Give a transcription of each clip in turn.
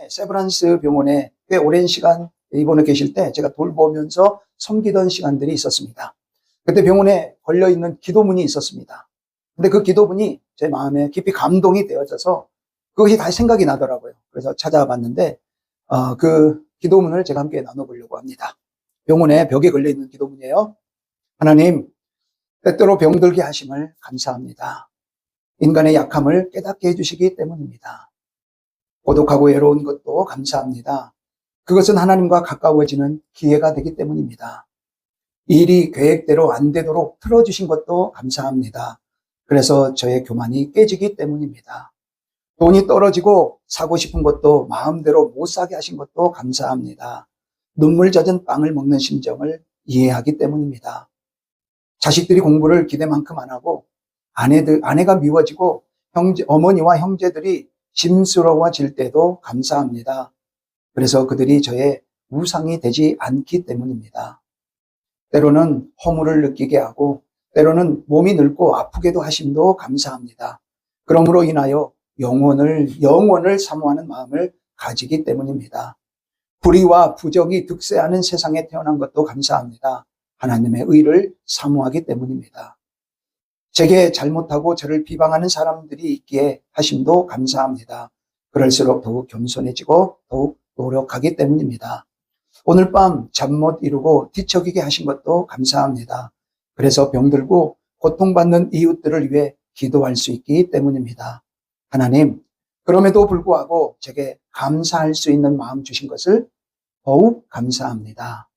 세브란스 병원에 꽤 오랜 시간 입원해 계실 때 제가 돌보면서 섬기던 시간들이 있었습니다. 그때 병원에 걸려있는 기도문이 있었습니다. 근데 그 기도문이 제 마음에 깊이 감동이 되어져서 그것이 다시 생각이 나더라고요. 그래서 찾아봤는데 그 기도문을 제가 함께 나눠보려고 합니다. 병원에 벽에 걸려있는 기도문이에요. 하나님, 때때로 병들게 하심을 감사합니다. 인간의 약함을 깨닫게 해주시기 때문입니다. 고독하고 외로운 것도 감사합니다. 그것은 하나님과 가까워지는 기회가 되기 때문입니다. 일이 계획대로 안 되도록 틀어주신 것도 감사합니다. 그래서 저의 교만이 깨지기 때문입니다. 돈이 떨어지고 사고 싶은 것도 마음대로 못 사게 하신 것도 감사합니다. 눈물 젖은 빵을 먹는 심정을 이해하기 때문입니다. 자식들이 공부를 기대만큼 안 하고 아내가 미워지고 어머니와 형제들이 짐스러워질 때도 감사합니다. 그래서 그들이 저의 우상이 되지 않기 때문입니다. 때로는 허물을 느끼게 하고 때로는 몸이 늙고 아프게도 하심도 감사합니다. 그러므로 인하여 영원을 사모하는 마음을 가지기 때문입니다. 불의와 부정이 득세하는 세상에 태어난 것도 감사합니다. 하나님의 의를 사모하기 때문입니다. 제게 잘못하고 저를 비방하는 사람들이 있기에 하심도 감사합니다. 그럴수록 더욱 겸손해지고 더욱 노력하기 때문입니다. 오늘 밤 잠 못 이루고 뒤척이게 하신 것도 감사합니다. 그래서 병들고 고통받는 이웃들을 위해 기도할 수 있기 때문입니다. 하나님, 그럼에도 불구하고 제게 감사할 수 있는 마음 주신 것을 더욱 감사합니다.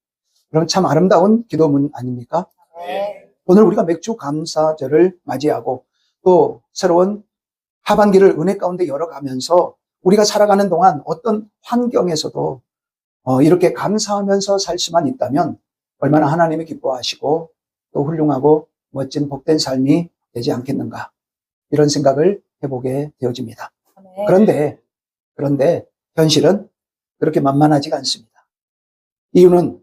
그럼 참 아름다운 기도문 아닙니까? 네. 오늘 우리가 맥주 감사절을 맞이하고 또 새로운 하반기를 은혜 가운데 열어가면서 우리가 살아가는 동안 어떤 환경에서도 이렇게 감사하면서 살 수만 있다면 얼마나 하나님이 기뻐하시고 또 훌륭하고 멋진 복된 삶이 되지 않겠는가, 이런 생각을 해보게 되어집니다. 네. 그런데 현실은 그렇게 만만하지가 않습니다. 이유는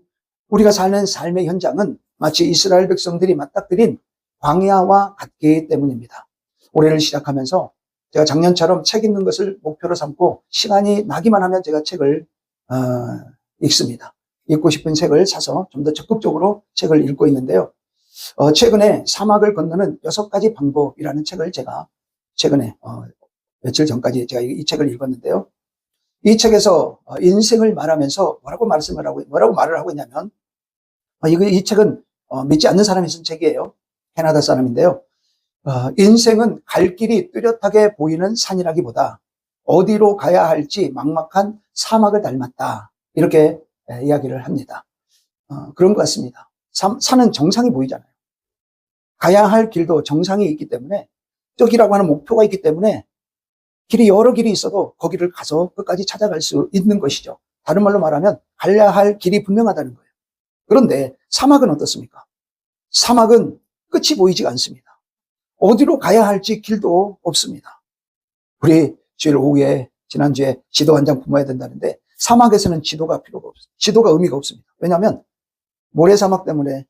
우리가 사는 삶의 현장은 마치 이스라엘 백성들이 맞닥뜨린 광야와 같기 때문입니다. 올해를 시작하면서 제가 작년처럼 책 읽는 것을 목표로 삼고 시간이 나기만 하면 제가 책을 읽습니다. 읽고 싶은 책을 사서 좀 더 적극적으로 책을 읽고 있는데요. 최근에 사막을 건너는 6가지 방법이라는 책을 제가 최근에 며칠 전까지 제가 이 책을 읽었는데요. 이 책에서 인생을 말하면서 뭐라고 말을 하고 있냐면, 이 책은 믿지 않는 사람이 쓴 책이에요. 캐나다 사람인데요. 인생은 갈 길이 뚜렷하게 보이는 산이라기보다 어디로 가야 할지 막막한 사막을 닮았다, 이렇게 이야기를 합니다. 그런 것 같습니다. 산은 정상이 보이잖아요. 가야 할 길도 정상이 있기 때문에, 저기라고 하는 목표가 있기 때문에 여러 길이 있어도 거기를 가서 끝까지 찾아갈 수 있는 것이죠. 다른 말로 말하면 가야 할 길이 분명하다는 거예요. 그런데 사막은 어떻습니까? 사막은 끝이 보이지가 않습니다. 어디로 가야 할지 길도 없습니다. 우리 주일 오후에 지난주에 지도 한 장 품어야 된다는데, 사막에서는 지도가 필요가 없어요. 지도가 의미가 없습니다. 왜냐하면 모래사막 때문에,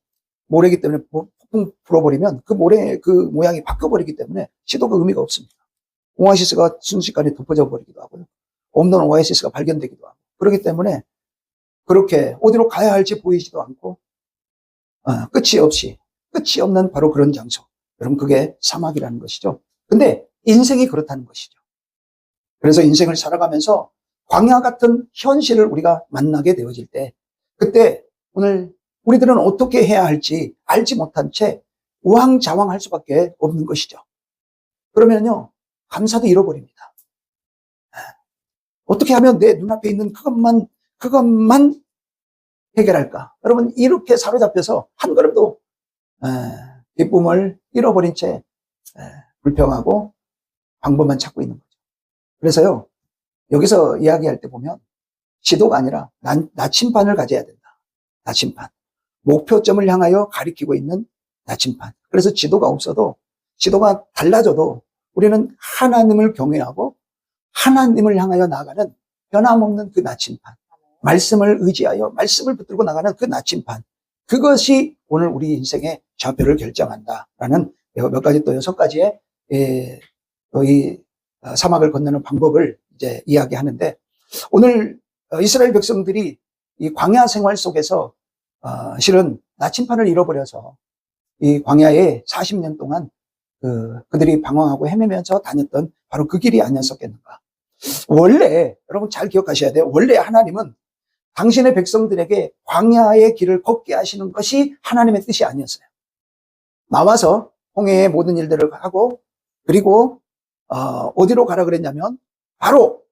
모래기 때문에 폭풍 불어버리면 그 모래 그 모양이 바뀌어버리기 때문에 지도가 의미가 없습니다. 오아시스가 순식간에 덮어져 버리기도 하고요. 없는 오아시스가 발견되기도 하고, 그렇기 때문에 그렇게 어디로 가야 할지 보이지도 않고 끝이 없는 바로 그런 장소, 여러분, 그게 사막이라는 것이죠. 근데 인생이 그렇다는 것이죠. 그래서 인생을 살아가면서 광야 같은 현실을 우리가 만나게 되어질 때, 그때 오늘 우리들은 어떻게 해야 할지 알지 못한 채 우왕좌왕할 수밖에 없는 것이죠. 그러면요, 감사도 잃어버립니다. 어떻게 하면 내 눈앞에 있는 그것만 해결할까? 여러분, 이렇게 사로잡혀서 한 걸음도 기쁨을 잃어버린 채 불평하고 방법만 찾고 있는 거죠. 그래서요, 여기서 이야기할 때 보면 지도가 아니라 나침반을 가져야 된다. 나침반. 목표점을 향하여 가리키고 있는 나침반. 그래서 지도가 없어도, 지도가 달라져도 우리는 하나님을 경외하고 하나님을 향하여 나아가는 변함없는 그 나침반, 말씀을 의지하여 말씀을 붙들고 나가는 그 나침반, 그것이 오늘 우리 인생의 좌표를 결정한다라는 몇 가지, 또 6가지의 이 사막을 건너는 방법을 이제 이야기하는데, 오늘 이스라엘 백성들이 이 광야 생활 속에서 실은 나침판을 잃어버려서 이 광야에 40년 동안 그들이 방황하고 헤매면서 다녔던 바로 그 길이 아니었었겠는가. 원래 여러분 잘 기억하셔야 돼요. 원래 하나님은 당신의 백성들에게 광야의 길을 걷게 하시는 것이 하나님의 뜻이 아니었어요. 나와서 홍해의 모든 일들을 하고 그리고 어디로 가라 그랬냐면 바로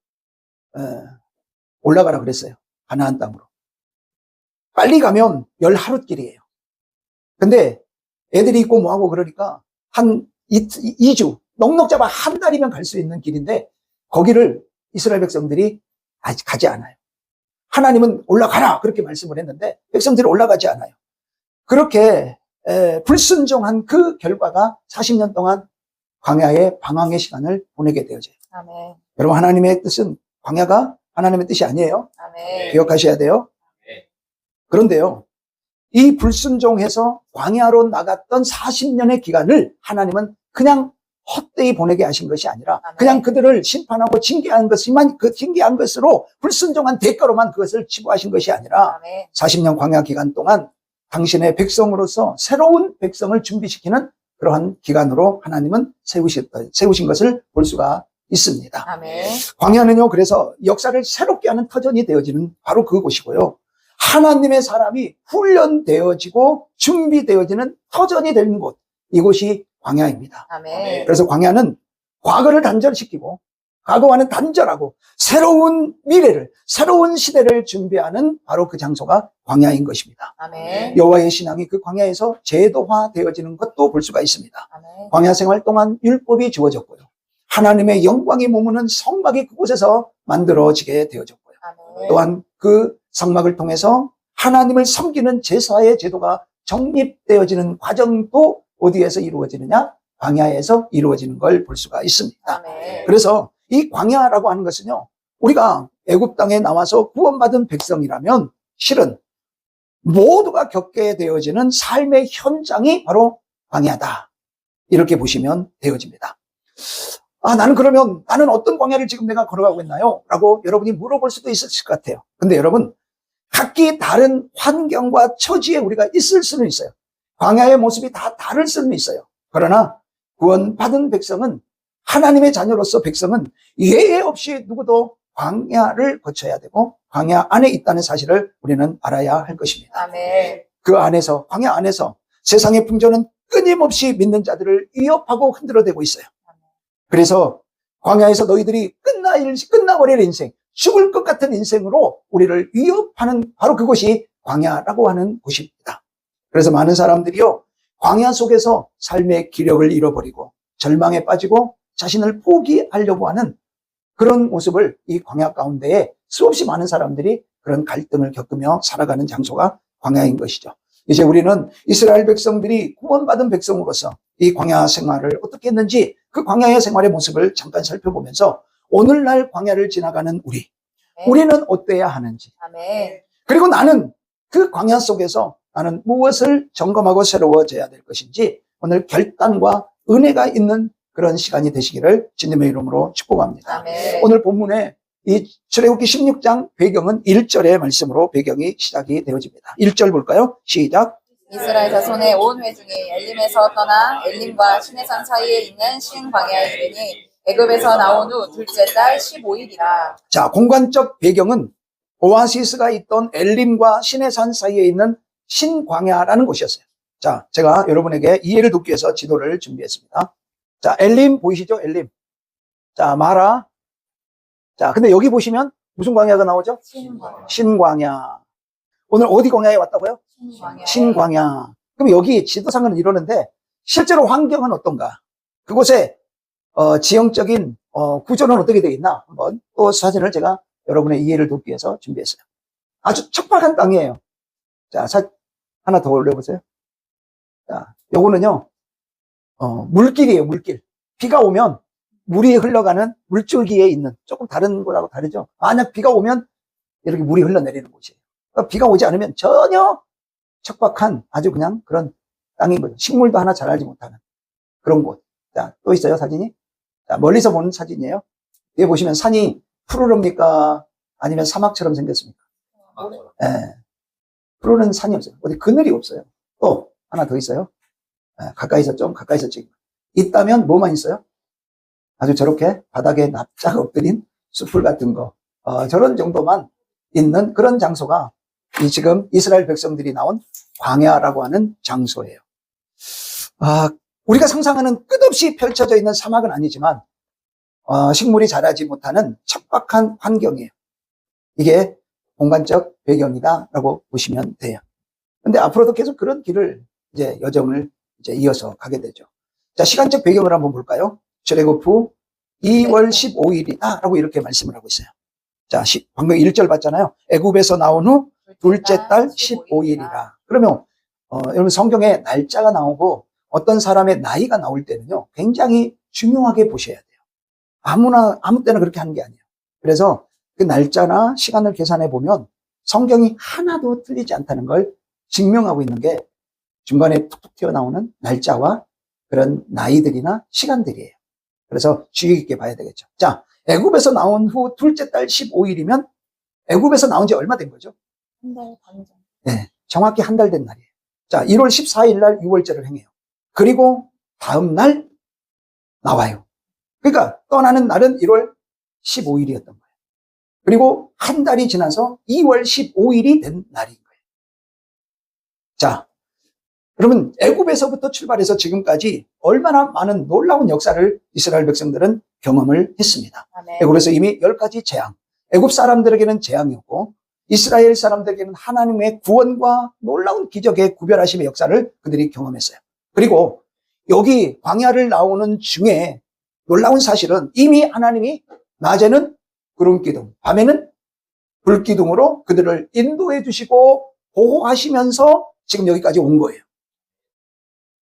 올라가라 그랬어요. 가나안 땅으로. 빨리 가면 10하룻길이에요. 근데 애들이 있고 뭐하고 그러니까 한 2주, 넉넉 잡아 한 달이면 갈 수 있는 길인데 거기를 이스라엘 백성들이 아직 가지 않아요. 하나님은 올라가라 그렇게 말씀을 했는데 백성들이 올라가지 않아요. 그렇게 불순종한 그 결과가 40년 동안 광야의 방황의 시간을 보내게 되어져요. 아멘. 여러분 하나님의 뜻은 광야가 하나님의 뜻이 아니에요. 아멘. 기억하셔야 돼요. 그런데요. 이 불순종해서 광야로 나갔던 40년의 기간을 하나님은 그냥 헛되이 보내게 하신 것이 아니라 아멘. 그냥 그들을 심판하고 징계한 것이만 그 징계한 것으로 불순종한 대가로만 그것을 치부하신 것이 아니라 아멘. 40년 광야 기간 동안 당신의 백성으로서 새로운 백성을 준비시키는 그러한 기간으로 하나님은 세우신 것을 볼 수가 있습니다. 아멘. 광야는요, 그래서 역사를 새롭게 하는 터전이 되어지는 바로 그곳이고요. 하나님의 사람이 훈련되어지고 준비되어지는 터전이 되는 곳, 이곳이 광야입니다. 아멘. 그래서 광야는 과거를 단절시키고 과거와는 단절하고 새로운 미래를, 새로운 시대를 준비하는 바로 그 장소가 광야인 것입니다. 아멘. 여호와의 신앙이 그 광야에서 제도화되어지는 것도 볼 수가 있습니다. 아멘. 광야 생활 동안 율법이 주어졌고요. 하나님의 영광이 머무는 성막이 그곳에서 만들어지게 되어졌고요. 아멘. 또한 그 성막을 통해서 하나님을 섬기는 제사의 제도가 정립되어지는 과정도 어디에서 이루어지느냐? 광야에서 이루어지는 걸 볼 수가 있습니다. 아멘. 그래서 이 광야라고 하는 것은요, 우리가 애굽 땅에 나와서 구원받은 백성이라면 실은 모두가 겪게 되어지는 삶의 현장이 바로 광야다. 이렇게 보시면 되어집니다. 나는 어떤 광야를 지금 내가 걸어가고 있나요? 라고 여러분이 물어볼 수도 있을 것 같아요. 근데 여러분, 각기 다른 환경과 처지에 우리가 있을 수는 있어요. 광야의 모습이 다 다를 수는 있어요. 그러나 구원받은 백성은, 하나님의 자녀로서 백성은 예외 없이 누구도 광야를 거쳐야 되고 광야 안에 있다는 사실을 우리는 알아야 할 것입니다. 아멘. 그 안에서, 광야 안에서 세상의 풍조는 끊임없이 믿는 자들을 위협하고 흔들어대고 있어요. 그래서 광야에서 너희들이 끝나버릴 인생, 죽을 것 같은 인생으로 우리를 위협하는 바로 그곳이 광야라고 하는 곳입니다. 그래서 많은 사람들이요, 광야 속에서 삶의 기력을 잃어버리고 절망에 빠지고 자신을 포기하려고 하는 그런 모습을 이 광야 가운데에 수없이 많은 사람들이 그런 갈등을 겪으며 살아가는 장소가 광야인 것이죠. 이제 우리는 이스라엘 백성들이 구원받은 백성으로서 이 광야 생활을 어떻게 했는지 그 광야의 생활의 모습을 잠깐 살펴보면서 오늘날 광야를 지나가는 우리는 어때야 하는지, 아멘. 그리고 나는 그 광야 속에서 나는 무엇을 점검하고 새로워져야 될 것인지 오늘 결단과 은혜가 있는 그런 시간이 되시기를 주님의 이름으로 축복합니다. 아멘. 오늘 본문에 이 출애굽기 16장 배경은 1절의 말씀으로 배경이 시작이 되어집니다. 1절 볼까요? 시작. 이스라엘 자손의 온 회중이 엘림에서 떠나 엘림과 시내산 사이에 있는 신 광야에 이르니 애굽에서 나온 후 둘째 달 15일이라. 자, 공간적 배경은 오아시스가 있던 엘림과 시내산 사이에 있는 신광야라는 곳이었어요. 자, 제가 여러분에게 이해를 돕기 위해서 지도를 준비했습니다. 자, 엘림 보이시죠? 엘림. 자, 마라. 자, 근데 여기 보시면 무슨 광야가 나오죠? 신광야. 신광야. 오늘 어디 광야에 왔다고요? 신광야. 신광야. 그럼 여기 지도상은 이러는데 실제로 환경은 어떤가? 그곳에 지형적인 구조는 어떻게 되어 있나? 한번 또 사진을 제가 여러분의 이해를 돕기 위해서 준비했어요. 아주 척박한 땅이에요. 자, 하나 더 올려보세요. 자, 요거는요, 물길이에요, 물길. 비가 오면 물이 흘러가는 물줄기에 있는, 조금 다른 거라고 다르죠? 만약 비가 오면 이렇게 물이 흘러내리는 곳이에요. 그러니까 비가 오지 않으면 전혀 척박한 아주 그냥 그런 땅인 거죠. 식물도 하나 자라지 못하는 그런 곳. 자, 또 있어요, 사진이? 자, 멀리서 보는 사진이에요. 여기 보시면 산이 푸르릅니까? 아니면 사막처럼 생겼습니까? 예. 푸르른 산이 없어요. 어디 그늘이 없어요. 또 하나 더 있어요. 예, 가까이서 좀 가까이서 찍. 있다면 뭐만 있어요? 아주 저렇게 바닥에 납작 엎드린 숲풀 같은 거. 저런 정도만 있는 그런 장소가 이 지금 이스라엘 백성들이 나온 광야라고 하는 장소예요. 우리가 상상하는 끝없이 펼쳐져 있는 사막은 아니지만 식물이 자라지 못하는 척박한 환경이에요. 이게 공간적 배경이다라고 보시면 돼요. 근데 앞으로도 계속 그런 길을 이제 여정을 이제 이어서 가게 되죠. 자, 시간적 배경을 한번 볼까요? 출애굽 2월 15일이다라고 이렇게 말씀을 하고 있어요. 자, 방금 1절 봤잖아요. 애굽에서 나온 후 둘째 달 15일이라. 그러면 여러분 성경에 날짜가 나오고 어떤 사람의 나이가 나올 때는요, 굉장히 중요하게 보셔야 돼요. 아무 때나 그렇게 하는 게 아니에요. 그래서 그 날짜나 시간을 계산해 보면 성경이 하나도 틀리지 않다는 걸 증명하고 있는 게 중간에 툭툭 튀어나오는 날짜와 그런 나이들이나 시간들이에요. 그래서 주의 깊게 봐야 되겠죠. 자, 애굽에서 나온 후 둘째 달 15일이면 애굽에서 나온 지 얼마 된 거죠? 한 달 반 전. 네, 정확히 한 달 된 날이에요. 자, 1월 14일 날 6월절을 행해요. 그리고 다음 날 나와요. 그러니까 떠나는 날은 1월 15일이었던 거예요. 그리고 한 달이 지나서 2월 15일이 된 날인 거예요. 자, 여러분 애굽에서부터 출발해서 지금까지 얼마나 많은 놀라운 역사를 이스라엘 백성들은 경험을 했습니다. 아멘. 애굽에서 이미 10가지 재앙, 애굽 사람들에게는 재앙이었고 이스라엘 사람들에게는 하나님의 구원과 놀라운 기적의 구별하심의 역사를 그들이 경험했어요. 그리고 여기 광야를 나오는 중에 놀라운 사실은 이미 하나님이 낮에는 구름 기둥, 밤에는 불 기둥으로 그들을 인도해 주시고 보호하시면서 지금 여기까지 온 거예요.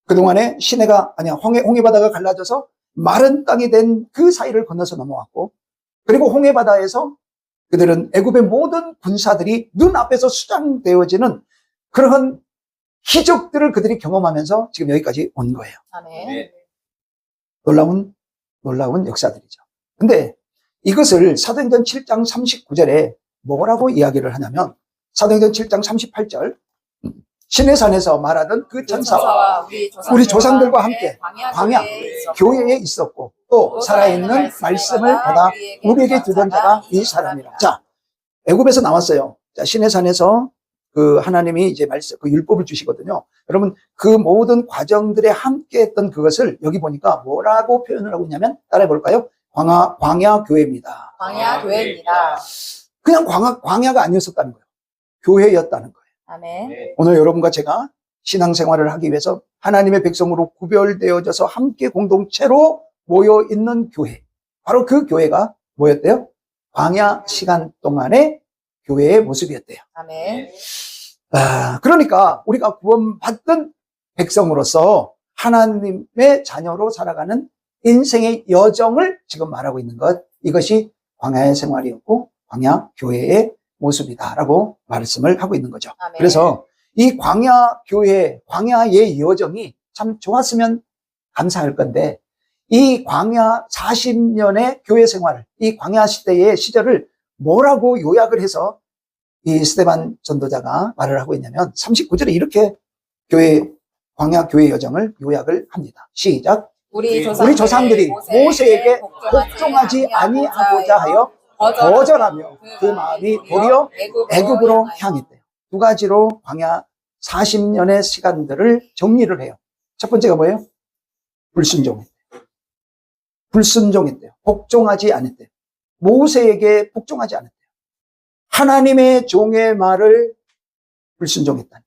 그동안에 홍해바다가 갈라져서 마른 땅이 된 그 사이를 건너서 넘어왔고, 그리고 홍해바다에서 그들은 애굽의 모든 군사들이 눈앞에서 수장되어지는 그런 기적들을 그들이 경험하면서 지금 여기까지 온 거예요. 아멘. 놀라운 역사들이죠. 근데 이것을 사도행전 7장 39절에 뭐라고 이야기를 하냐면 사도행전 7장 38절 시내산에서 말하던 그 천사와 우리 조상들과 함께 광야 교회에 있었고 또 살아있는 말씀을 받아 우리에게 주던 자가 이 사람이라. 자, 애굽에서 나왔어요. 자, 시내산에서 그 하나님이 이제 그 율법을 주시거든요. 여러분 그 모든 과정들에 함께 했던 그것을 여기 보니까 뭐라고 표현을 하고 있냐면 따라해 볼까요? 광야 교회입니다. 광야 교회입니다. 그냥 광야가 아니었었다는 거예요. 교회였다는 거예요. 아멘. 오늘 여러분과 제가 신앙생활을 하기 위해서 하나님의 백성으로 구별되어져서 함께 공동체로 모여있는 교회. 바로 그 교회가 뭐였대요? 광야 시간 동안의 교회의 모습이었대요. 아멘. 그러니까 우리가 구원받던 백성으로서 하나님의 자녀로 살아가는 인생의 여정을 지금 말하고 있는 것, 이것이 광야의 생활이었고 광야 교회의 모습이다라고 말씀을 하고 있는 거죠. 아멘. 그래서 이 광야 교회, 광야의 여정이 참 좋았으면 감사할 건데 이 광야 40년의 교회 생활을, 이 광야 시대의 시절을 뭐라고 요약을 해서 이 스데반 전도자가 말을 하고 있냐면 39절에 이렇게 광야 교회 여정을 요약을 합니다. 시작. 우리 조상들이 모세에게 복종하지 아니하고자 하여 거절하며 그 마음이 도리어 애굽으로 향했대요. 두 가지로 광야 40년의 시간들을 정리를 해요. 첫 번째가 뭐예요? 불순종했대요. 복종하지 않았대요. 모세에게 복종하지 않았대요. 하나님의 종의 말을 불순종했다.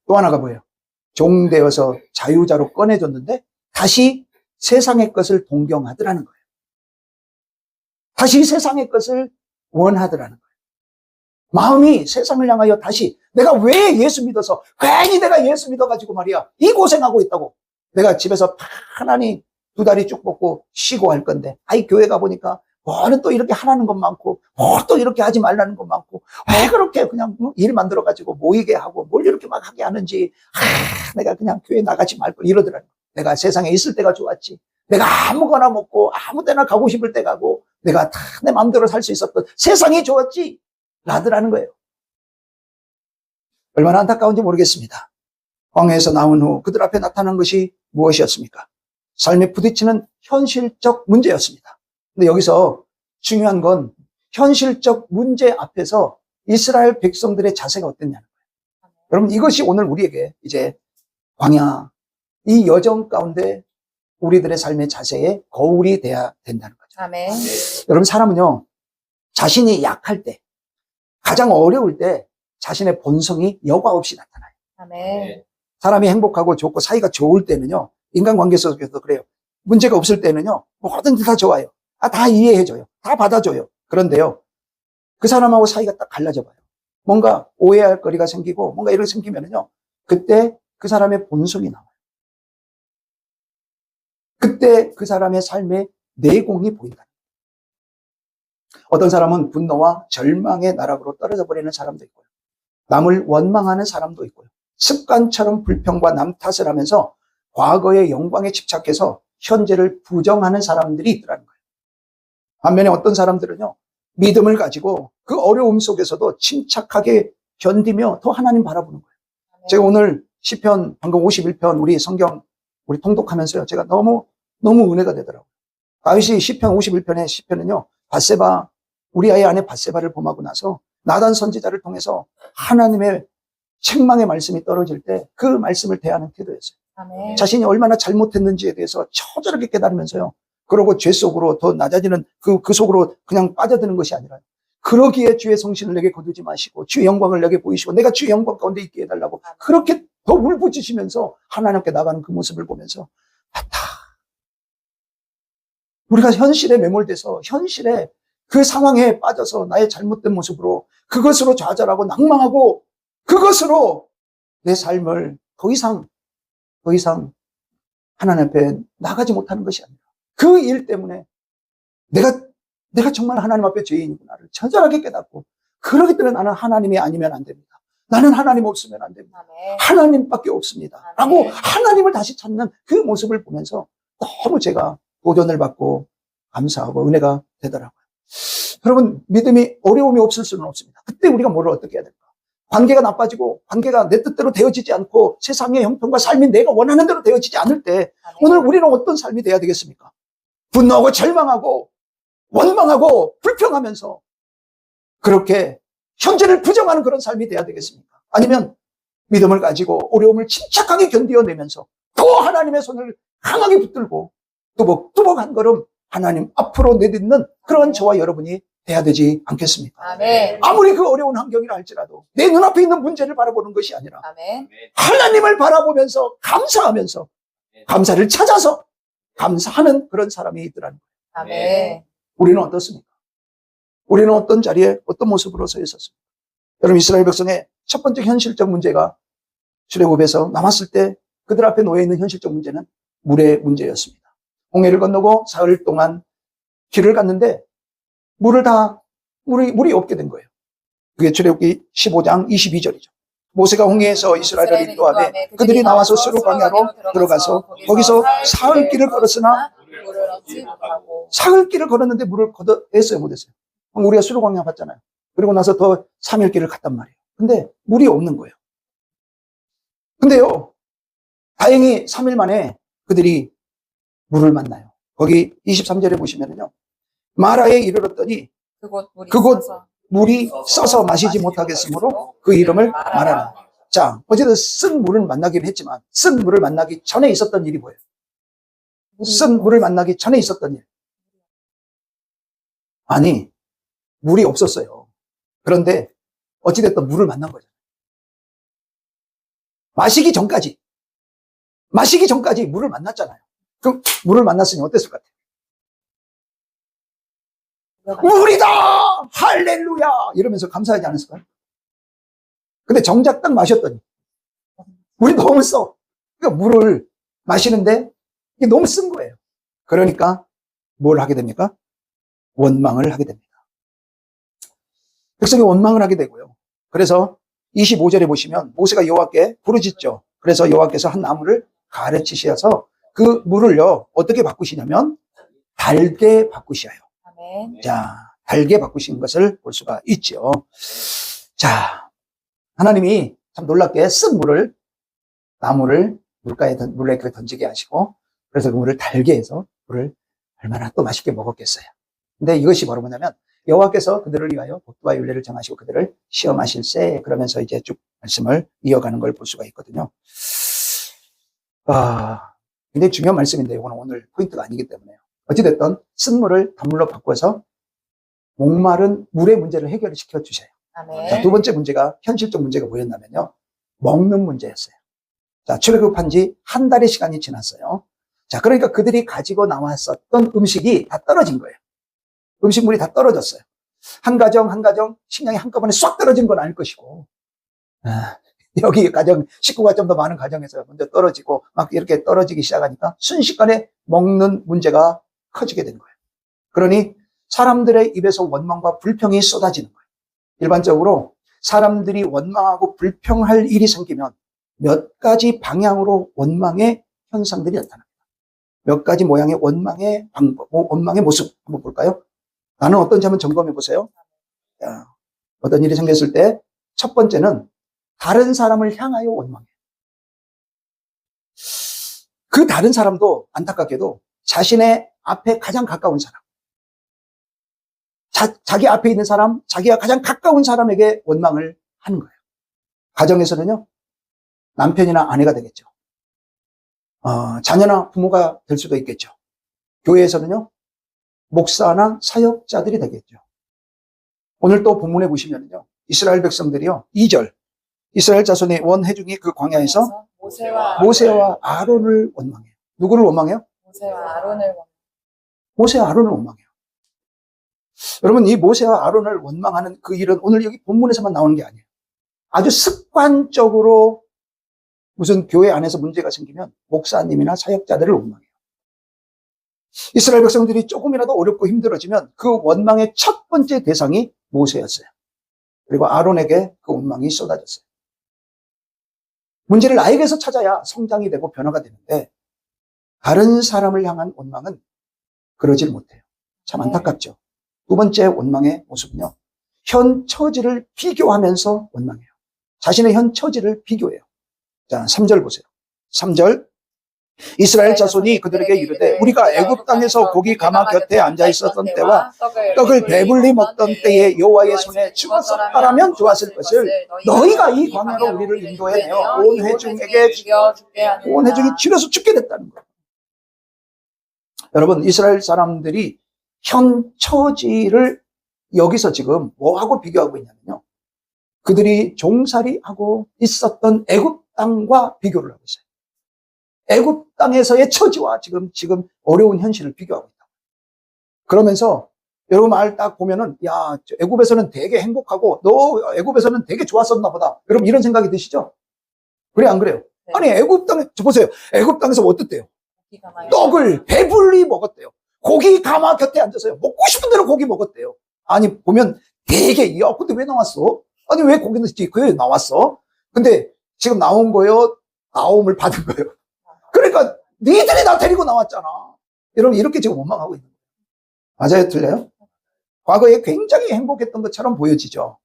또 하나가 뭐예요? 종되어서 자유자로 꺼내줬는데 다시 세상의 것을 동경하더라는 거예요. 다시 세상의 것을 원하더라는 거예요. 마음이 세상을 향하여 다시 내가 왜 예수 믿어서 괜히 내가 예수 믿어가지고 말이야 이 고생하고 있다고 내가 집에서 편안히 두 다리 쭉 뻗고 쉬고 할 건데 교회 가보니까 뭐는 또 이렇게 하라는 것 많고 뭐 또 이렇게 하지 말라는 것 많고 왜 그렇게 그냥 일 만들어가지고 모이게 하고 뭘 이렇게 막 하게 하는지 내가 그냥 교회 나가지 말걸 이러더라고요. 내가 세상에 있을 때가 좋았지. 내가 아무거나 먹고 아무 데나 가고 싶을 때 가고 내가 다 내 마음대로 살 수 있었던 세상이 좋았지 라더라는 거예요. 얼마나 안타까운지 모르겠습니다. 광야에서 나온 후 그들 앞에 나타난 것이 무엇이었습니까? 삶에 부딪히는 현실적 문제였습니다. 근데 여기서 중요한 건 현실적 문제 앞에서 이스라엘 백성들의 자세가 어땠냐는 거예요. 여러분, 이것이 오늘 우리에게 이제 광야, 이 여정 가운데 우리들의 삶의 자세에 거울이 돼야 된다는 거죠. 아멘. 여러분, 사람은요, 자신이 약할 때, 가장 어려울 때 자신의 본성이 여과 없이 나타나요. 아멘. 사람이 행복하고 좋고 사이가 좋을 때는요, 인간관계 속에서도 그래요. 문제가 없을 때는요, 뭐든지 다 좋아요. 다 이해해줘요. 다 받아줘요. 그런데요, 그 사람하고 사이가 딱 갈라져 봐요. 뭔가 오해할 거리가 생기고 뭔가 이런 게 생기면은요, 그때 그 사람의 본성이 나와요. 그때 그 사람의 삶의 내공이 보인다. 어떤 사람은 분노와 절망의 나락으로 떨어져 버리는 사람도 있고요. 남을 원망하는 사람도 있고요. 습관처럼 불평과 남 탓을 하면서 과거의 영광에 집착해서 현재를 부정하는 사람들이 있더라는 거예요. 반면에 어떤 사람들은요, 믿음을 가지고 그 어려움 속에서도 침착하게 견디며 더 하나님 바라보는 거예요. 제가 오늘 시편 방금 51편 우리 성경 우리 통독하면서요, 제가 너무 은혜가 되더라고요. 다윗이 시편 51편의 시편은요, 밧세바, 우리아의 아내 밧세바를 범하고 나서 나단 선지자를 통해서 하나님의 책망의 말씀이 떨어질 때 그 말씀을 대하는 태도였어요. 아멘. 자신이 얼마나 잘못했는지에 대해서 처절하게 깨달으면서요, 그러고 죄 속으로 더 낮아지는 그 속으로 그냥 빠져드는 것이 아니라, 그러기에 주의 성신을 내게 거두지 마시고 주의 영광을 내게 보이시고 내가 주의 영광 가운데 있게 해달라고 그렇게 더 울부짖으면서 하나님께 나가는 그 모습을 보면서, 우리가 현실에 매몰돼서 현실에 그 상황에 빠져서 나의 잘못된 모습으로 그것으로 좌절하고 낭망하고 그것으로 내 삶을 더 이상 하나님 앞에 나가지 못하는 것이 아니라, 그 일 때문에 내가 정말 하나님 앞에 죄인이구나를 처절하게 깨닫고, 그렇기 때문에 나는 하나님이 아니면 안 됩니다. 나는 하나님 없으면 안 됩니다. 아멘. 하나님밖에 없습니다. 라고 아멘. 하나님을 다시 찾는 그 모습을 보면서 너무 제가 도전을 받고 감사하고 은혜가 되더라고요. 여러분, 믿음이 어려움이 없을 수는 없습니다. 그때 우리가 뭐를 어떻게 해야 될까? 관계가 나빠지고 관계가 내 뜻대로 되어지지 않고 세상의 형편과 삶이 내가 원하는 대로 되어지지 않을 때 아멘. 오늘 우리는 어떤 삶이 돼야 되겠습니까? 분노하고 절망하고 원망하고 불평하면서 그렇게 현재를 부정하는 그런 삶이 돼야 되겠습니까? 아니면 믿음을 가지고 어려움을 침착하게 견디어내면서 또 하나님의 손을 강하게 붙들고 뚜벅뚜벅 한 걸음 하나님 앞으로 내딛는 그런 저와 여러분이 돼야 되지 않겠습니까? 아멘. 아무리 그 어려운 환경이라 할지라도 내 눈앞에 있는 문제를 바라보는 것이 아니라 아멘. 하나님을 바라보면서 감사하면서 감사를 찾아서 감사하는 그런 사람이 있더라는 거예요. 아멘. 우리는 어떻습니까? 우리는 어떤 자리에 어떤 모습으로 서 있었습니까? 여러분, 이스라엘 백성의 첫 번째 현실적 문제가 출애굽에서 남았을 때 그들 앞에 놓여 있는 현실적 문제는 물의 문제였습니다. 홍해를 건너고 사흘 동안 길을 갔는데 물이 없게 된 거예요. 그게 출애굽기 15장 22절이죠. 모세가 홍해에서 이스라엘을 인도하되 그들이 나와서 스루 광야로 들어가서 거기서 사흘 길을 걸었으나 물을 얻지 못하고. 사흘 길을 걸었는데 물을 걷어냈어요, 못했어요? 우리가 스루 광야 봤잖아요. 그리고 나서 더 3일 길을 갔단 말이에요. 근데 물이 없는 거예요. 근데요, 다행히 3일 만에 그들이 물을 만나요. 거기 23절에 보시면요, 마라에 이르렀더니 그곳 물이 써서 마시지 못하겠으므로 그 이름을 마라라. 자, 어쨌든 쓴 물을 만나긴 했지만 쓴 물을 만나기 전에 있었던 일이 뭐예요? 쓴 물을 만나기 전에 있었던 일. 아니, 물이 없었어요. 그런데 어찌됐든 물을 만난 거잖아요. 마시기 전까지 물을 만났잖아요. 그럼 물을 만났으니 어땠을 것 같아요? 물이다! 할렐루야! 이러면서 감사하지 않았을까요? 근데 정작 딱 마셨더니 물이 너무 써. 그러니까 물을 마시는데 이게 너무 쓴 거예요. 그러니까 뭘 하게 됩니까? 원망을 하게 됩니다. 백성이 원망을 하게 되고요. 그래서 25절에 보시면 모세가 여호와께 부르짖죠. 그래서 여호와께서 한 나무를 가르치셔서 그 물을요, 어떻게 바꾸시냐면 달게 바꾸셔요. 아멘. 자, 달게 바꾸신 것을 볼 수가 있죠. 자, 하나님이 참 놀랍게 쓴 물을, 나무를 물가에 던지게 하시고, 그래서 그 물을 달게 해서 물을 얼마나 또 맛있게 먹었겠어요. 근데 이것이 바로 뭐냐면, 여호와께서 그들을 위하여 법도와 율례를 정하시고 그들을 시험하실세, 그러면서 이제 쭉 말씀을 이어가는 걸 볼 수가 있거든요. 굉장히 중요한 말씀인데, 이거는 오늘 포인트가 아니기 때문에요. 어찌됐든, 쓴 물을 단물로 바꿔서 목마른 물의 문제를 해결시켜 주셔요. 아멘. 자, 두 번째 문제가, 현실적 문제가 뭐였냐면요. 먹는 문제였어요. 자, 출애굽한 지 한 달의 시간이 지났어요. 자, 그러니까 그들이 가지고 나왔었던 음식이 다 떨어진 거예요. 음식물이 다 떨어졌어요. 한 가정 식량이 한꺼번에 쏙 떨어진 건 아닐 것이고, 여기 식구가 좀 더 많은 가정에서 먼저 떨어지고 막 이렇게 떨어지기 시작하니까 순식간에 먹는 문제가 커지게 된 거예요. 그러니 사람들의 입에서 원망과 불평이 쏟아지는 거예요. 일반적으로 사람들이 원망하고 불평할 일이 생기면 몇 가지 방향으로 원망의 현상들이 나타납니다. 몇 가지 모양의 원망의 방법, 원망의 모습 한번 볼까요? 나는 어떤지 한번 점검해 보세요. 어떤 일이 생겼을 때 첫 번째는 다른 사람을 향하여 원망해요. 그 다른 사람도 안타깝게도 자신의 앞에 가장 가까운 사람, 자기 앞에 있는 사람, 자기가 가장 가까운 사람에게 원망을 하는 거예요. 가정에서는요, 남편이나 아내가 되겠죠. 자녀나 부모가 될 수도 있겠죠. 교회에서는요, 목사나 사역자들이 되겠죠. 오늘 또 본문에 보시면요, 이스라엘 백성들이요, 2절, 이스라엘 자손의 원회중이 그 광야에서 모세와 아론을 원망해요. 누구를 원망해요? 모세와 아론을 원망해요. 모세와 아론을 원망해요. 여러분, 이 모세와 아론을 원망하는 그 일은 오늘 여기 본문에서만 나오는 게 아니에요. 아주 습관적으로 무슨 교회 안에서 문제가 생기면 목사님이나 사역자들을 원망해요. 이스라엘 백성들이 조금이라도 어렵고 힘들어지면 그 원망의 첫 번째 대상이 모세였어요. 그리고 아론에게 그 원망이 쏟아졌어요. 문제를 나에게서 찾아야 성장이 되고 변화가 되는데 다른 사람을 향한 원망은 그러질 못해요. 참 안타깝죠. 두 번째 원망의 모습은요, 현 처지를 비교하면서 원망해요. 자신의 현 처지를 비교해요. 자, 3절 보세요. 3절, 이스라엘 자손이 그들에게 이르되 우리가 애굽 땅에서 고기 가마 곁에 앉아 있었던 때와 떡을 배불리 먹던 때에 여호와의 손에 죽었었다라면 좋았을 것을 너희가 이 광야로 우리를 인도해내어 온 회중이 지려서 죽게 됐다는 거예요. 여러분, 이스라엘 사람들이 현 처지를 여기서 지금 뭐하고 비교하고 있냐면요, 그들이 종살이하고 있었던 애굽 땅과 비교를 하고 있어요. 애굽 땅에서의 처지와 지금 어려운 현실을 비교하고 있다. 그러면서 여러분 말 딱 보면은, 야, 애굽에서는 되게 행복하고 너 애굽에서는 되게 좋았었나 보다. 여러분 이런 생각이 드시죠? 그래 안 그래요? 네. 아니 애굽 땅에 보세요. 애굽 땅에서 어땠대요? 떡을 배불리 먹었대요. 고기 가마 곁에 앉아서요. 먹고 싶은 대로 고기 먹었대요. 아니 보면 되게, 야, 근데 왜 나왔어? 아니 왜 고기는 그게 나왔어? 근데 지금 나온 거요, 나옴을 받은 거예요. 그러니까 니들이 나 데리고 나왔잖아. 여러분 이렇게 지금 원망하고 있는 거예요. 맞아요, 틀려요? 과거에 굉장히 행복했던 것처럼 보여지죠.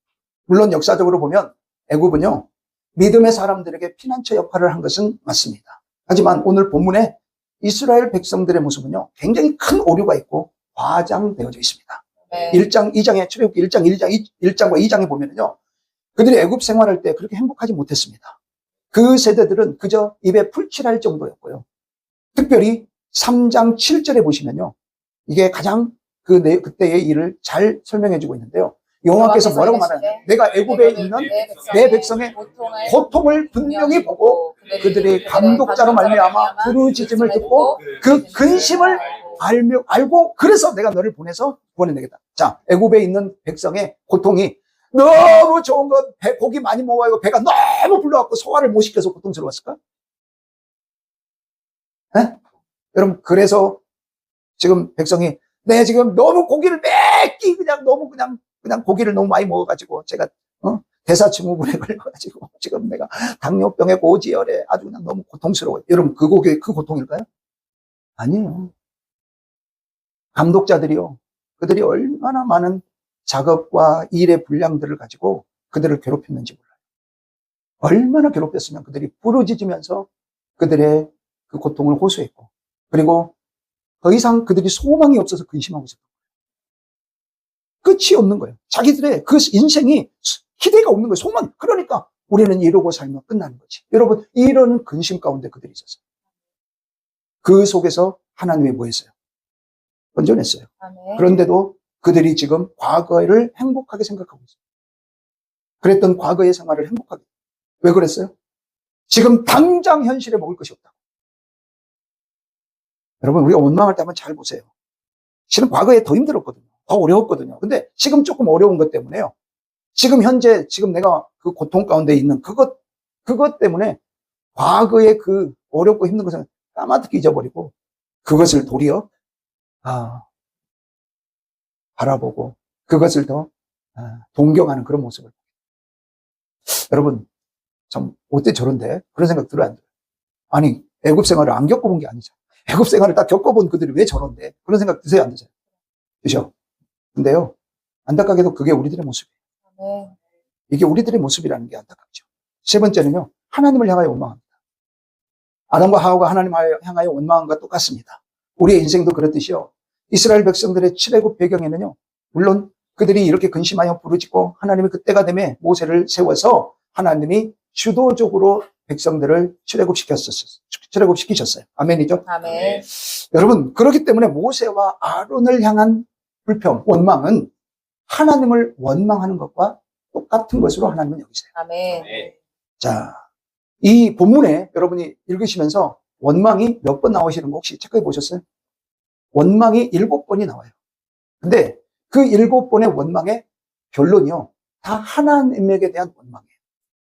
물론 역사적으로 보면 애굽은요, 믿음의 사람들에게 피난처 역할을 한 것은 맞습니다. 하지만 오늘 본문에 이스라엘 백성들의 모습은요, 굉장히 큰 오류가 있고 과장되어져 있습니다. 네. 1장, 2장에, 출애굽기 1장, 1장과 2장에 보면은요, 그들이 애굽 생활할 때 그렇게 행복하지 못했습니다. 그 세대들은 그저 입에 풀칠할 정도였고요. 특별히 3장 7절에 보시면요, 이게 가장 그때의 일을 잘 설명해주고 있는데요. 여호와께서 뭐라고 말하냐면, 내가 애굽에 있는 내 백성의 고통을 분명히 보고 그들의 감독자로 말미암아 부르짖음을 듣고 그 근심을 알고 그래서 내가 너를 보내서 구원해내겠다. 자, 애굽에 있는 백성의 고통이 너무 좋은 것, 고기 많이 먹어요. 배가 너무 불러갖고 소화를 못 시켜서 고통스러웠을까? 네? 여러분, 그래서 지금 백성이, 내 지금 너무 고기를 매끼 너무 고기를 너무 많이 먹어가지고 제가 대사증후군에 걸려가지고 지금 내가 당뇨병에 고지혈에 아주 그냥 너무 고통스러워요. 여러분, 그 고통일까요? 아니에요. 감독자들이요, 그들이 얼마나 많은 작업과 일의 분량들을 가지고 그들을 괴롭혔는지 몰라요. 얼마나 괴롭혔으면 그들이 부르짖으면서 그들의 그 고통을 호소했고, 그리고 더 이상 그들이 소망이 없어서 근심하고 있었던 거예요. 끝이 없는 거예요. 자기들의 그 인생이 기대가 없는 거예요. 소망. 그러니까 우리는 이러고 살면 끝나는 거지. 여러분, 이런 근심 가운데 그들이 있었어요. 그 속에서 하나님이 뭐 했어요? 건져냈어요. 아멘. 그런데도 그들이 지금 과거를 행복하게 생각하고 있어요. 그랬던 과거의 생활을 행복하게. 왜 그랬어요? 지금 당장 현실에 먹을 것이 없다. 여러분, 우리가 원망할 때 한번 잘 보세요. 실은 과거에 더 힘들었거든요. 더 어려웠거든요. 근데 지금 조금 어려운 것 때문에요. 지금 현재, 지금 내가 그 고통 가운데 있는 그것 때문에 과거의 그 어렵고 힘든 것을 까마득히 잊어버리고 그것을 도리어, 바라보고 그것을 더 동경하는 그런 모습을. 여러분, 참, 어때 저런데? 그런 생각 들어요, 안 들어요? 아니, 애굽 생활을 안 겪어본 게 아니죠. 애굽 생활을 딱 겪어본 그들이 왜 저런데? 그런 생각 드세요, 안 드세요? 드셔. 근데요, 안타깝게도 그게 우리들의 모습이에요. 아멘. 이게 우리들의 모습이라는 게 안타깝죠. 세 번째는요, 하나님을 향하여 원망합니다. 아담과 하와가 하나님을 향하여 원망한 것과 똑같습니다. 우리의 인생도 그렇듯이요. 이스라엘 백성들의 출애굽 배경에는요, 물론 그들이 이렇게 근심하여 부르짖고 하나님이 그때가 되매 모세를 세워서 하나님이 주도적으로 백성들을 출애굽시키셨어요. 아멘이죠? 아멘. 여러분, 그렇기 때문에 모세와 아론을 향한 불평, 원망은 하나님을 원망하는 것과 똑같은 것으로 하나님은 여기세요. 아멘. 자, 이 본문에 여러분이 읽으시면서 원망이 몇 번 나오시는 거 혹시 체크해 보셨어요? 원망이 7번이 나와요. 근데 그 7번의 원망의 결론이요, 다 하나님에게 대한 원망이에요.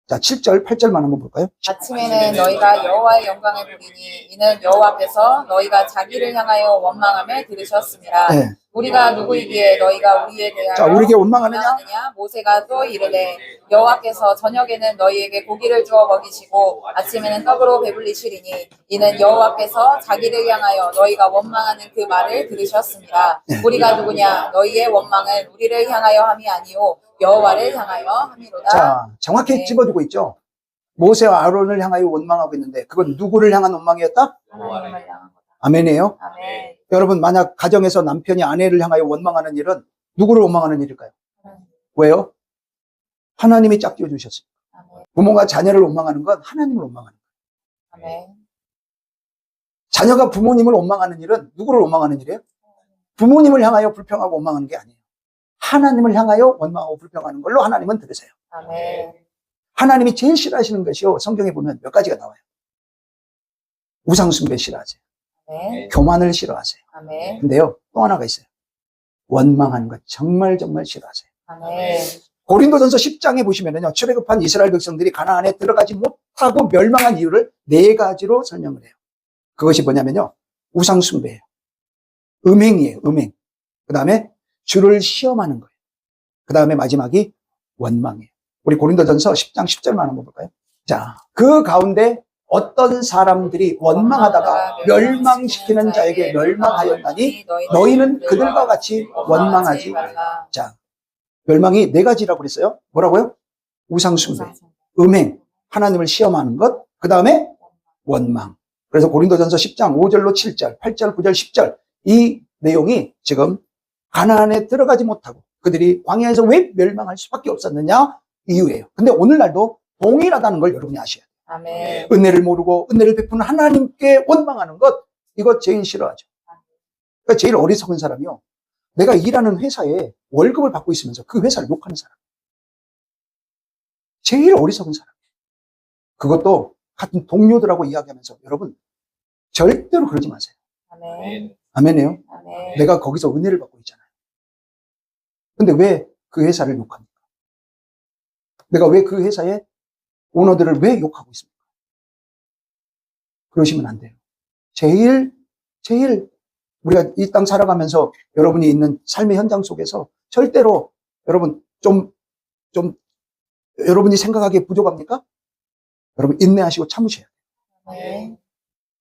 자, 7절, 8절만 한번 볼까요? 아침에는 너희가 여호와의 영광을 보리니 이는 여호와 앞에서 너희가 자기를 향하여 원망함을 들으셨습니다. 네. 우리가 누구이기에 너희가 우리에 대하여 자, 우리에게 원망하느냐? 모세가 또 이르되 여호와께서 저녁에는 너희에게 고기를 주어 먹이시고 아침에는 떡으로 배불리시리니 이는 여호와 앞에서 자기를 향하여 너희가 원망하는 그 말을 들으셨습니다. 우리가 누구냐? 너희의 원망은 우리를 향하여 함이 아니오 여호와를 향하여 함이로다. 자, 정확히 네. 집어주고 있죠. 모세와 아론을 향하여 원망하고 있는데 그건 누구를 향한 원망이었다? 하나님을 향한 거다. 아멘이에요. 아멘. 여러분, 만약 가정에서 남편이 아내를 향하여 원망하는 일은 누구를 원망하는 일일까요? 하나님. 왜요? 하나님이 짝지어 주셨어요. 아멘. 부모가 자녀를 원망하는 건 하나님을 원망하는 거예요. 아멘. 자녀가 부모님을 원망하는 일은 누구를 원망하는 일이에요? 부모님을 향하여 불평하고 원망하는 게 아니에요. 하나님을 향하여 원망하고 불평하는 걸로 하나님은 들으세요. 아멘. 하나님이 제일 싫어하시는 것이요, 성경에 보면 몇 가지가 나와요. 우상숭배 싫어하세요. 아멘. 교만을 싫어하세요. 아멘. 근데요, 또 하나가 있어요. 원망하는 것 정말 싫어하세요. 아멘. 고린도전서 10장에 보시면은요, 출애굽한 이스라엘 백성들이 가나안에 들어가지 못하고 멸망한 이유를 4가지로 설명을 해요. 그것이 뭐냐면요, 우상숭배예요. 음행이에요, 음행. 그 다음에 주를 시험하는 거예요. 그 다음에 마지막이 원망이에요. 우리 고린도전서 10장 10절만 한번 볼까요? 자, 그 가운데 어떤 사람들이 원망하다가 멸망시키는 자에게 멸망하였나니 너희는 그들과 같이 원망하지 말라. 자, 멸망이 4가지라고 그랬어요. 뭐라고요? 우상숭배, 음행, 하나님을 시험하는 것, 그 다음에 원망. 그래서 고린도전서 10장 5절로 7절, 8절, 9절, 10절 이 내용이 지금 가나안에 들어가지 못하고 그들이 광야에서 왜 멸망할 수밖에 없었느냐 이유예요. 근데 오늘날도 동일하다는 걸 여러분이 아셔야 돼요. 아멘. 은혜를 모르고 은혜를 베푸는 하나님께 원망하는 것, 이거 제일 싫어하죠. 그러니까 제일 어리석은 사람이요, 내가 일하는 회사에 월급을 받고 있으면서 그 회사를 욕하는 사람. 제일 어리석은 사람. 그것도 같은 동료들하고 이야기하면서 여러분 절대로 그러지 마세요. 아멘. 아멘이에요. 아멘. 내가 거기서 은혜를 받고 있잖아요. 근데 왜 그 회사를 욕합니까? 내가 왜 그 회사의 오너들을 왜 욕하고 있습니까? 그러시면 안 돼요. 제일 우리가 이 땅 살아가면서 여러분이 있는 삶의 현장 속에서 절대로 여러분 좀 여러분이 생각하기에 부족합니까? 여러분 인내하시고 참으셔야 돼요. 아멘.